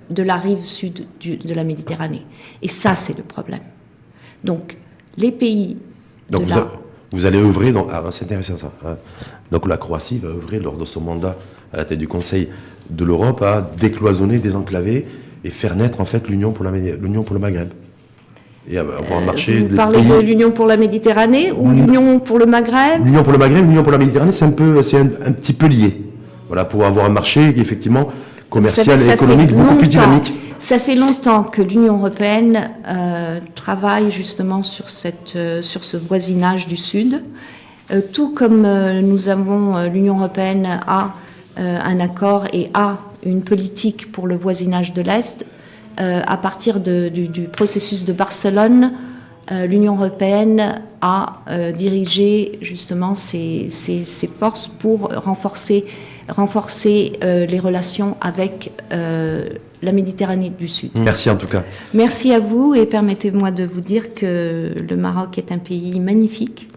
de la rive sud de la Méditerranée. Et ça, c'est le problème. Donc, les pays vous allez œuvrer, c'est intéressant ça. Donc la Croatie va œuvrer lors de son mandat à la tête du Conseil de l'Europe à décloisonner, désenclaver et faire naître en fait l'Union pour le Maghreb. Et avoir un marché... Vous parlez de l'Union pour la Méditerranée ou l'Union pour le Maghreb? L'Union pour le Maghreb, l'Union pour la Méditerranée, c'est un petit peu lié. Voilà, pour avoir un marché effectivement commercial et économique beaucoup plus dynamique. Ça fait longtemps que l'Union européenne travaille justement sur ce voisinage du Sud. Tout comme l'Union européenne a un accord et a une politique pour le voisinage de l'Est, à partir du processus de Barcelone, l'Union européenne a dirigé justement ses forces pour renforcer les relations avec la Méditerranée du Sud. Merci en tout cas. Merci à vous et permettez-moi de vous dire que le Maroc est un pays magnifique,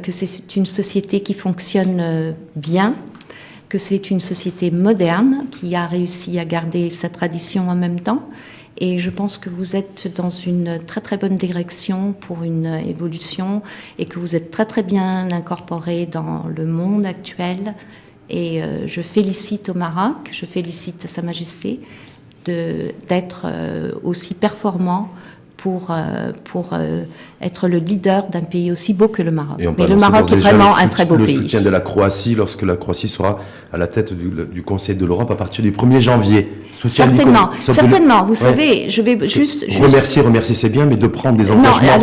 que c'est une société qui fonctionne bien, que c'est une société moderne qui a réussi à garder sa tradition en même temps. Et je pense que vous êtes dans une très très bonne direction pour une évolution et que vous êtes très très bien incorporé dans le monde actuel. Et je félicite au Maroc, je félicite Sa Majesté d'être aussi performant pour être le leader d'un pays aussi beau que le Maroc. Mais le Maroc est vraiment un très beau pays. Le soutien de la Croatie lorsque la Croatie sera à la tête du Conseil de l'Europe à partir du 1er janvier. Certainement. Vous savez, je vais juste... Remercier, c'est bien, mais de prendre des engagements...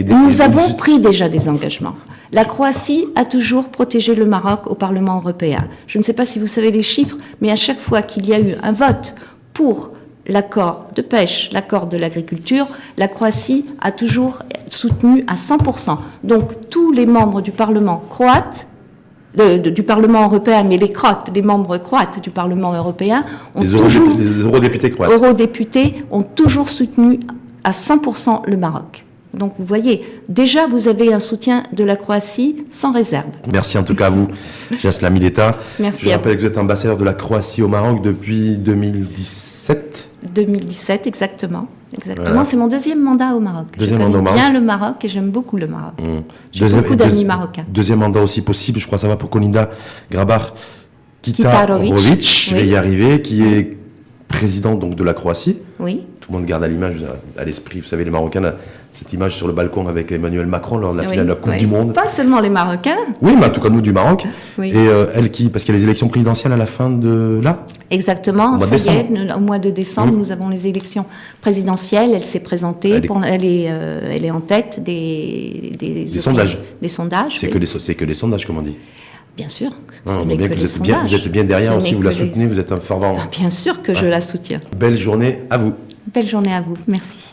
Nous avons pris déjà des engagements. La Croatie a toujours protégé le Maroc au Parlement européen. Je ne sais pas si vous savez les chiffres, mais à chaque fois qu'il y a eu un vote pour l'accord de pêche, l'accord de l'agriculture, la Croatie a toujours soutenu à 100%. Donc tous les membres du Parlement croate, du Parlement européen, mais les membres croates du Parlement européen ont les eurodéputés croates. Eurodéputés ont toujours soutenu à 100% le Maroc. Donc vous voyez, déjà vous avez un soutien de la Croatie sans réserve. Merci en tout cas à vous, Jasna Mileta. Merci. Je rappelle que vous êtes ambassadeur de la Croatie au Maroc depuis 2017. 2017, exactement. Voilà. C'est mon deuxième mandat au Maroc. Je connais bien le Maroc et j'aime beaucoup le Maroc. J'ai beaucoup d'amis marocains. Deuxième mandat aussi possible, je crois que ça va pour Kolinda Grabar-Kitarovic, je vais y arriver, qui est président donc de la Croatie. Oui. Tout tout le monde garde à l'image, à l'esprit, vous savez, les Marocains, là, cette image sur le balcon avec Emmanuel Macron lors de la finale de la Coupe du Monde. Pas seulement les Marocains. Oui, mais en tout cas nous du Maroc. Oui. Et parce qu'il y a les élections présidentielles à la fin de là. Exactement, ça y est, au mois de décembre, nous avons les élections présidentielles. Elle s'est présentée, elle est en tête des sondages. Des sondages. C'est que les sondages, comme on dit. Bien sûr. Vous êtes bien derrière aussi, vous la soutenez, vous êtes un fervent. Bien sûr que je la soutiens. Belle journée à vous. Belle journée à vous, merci.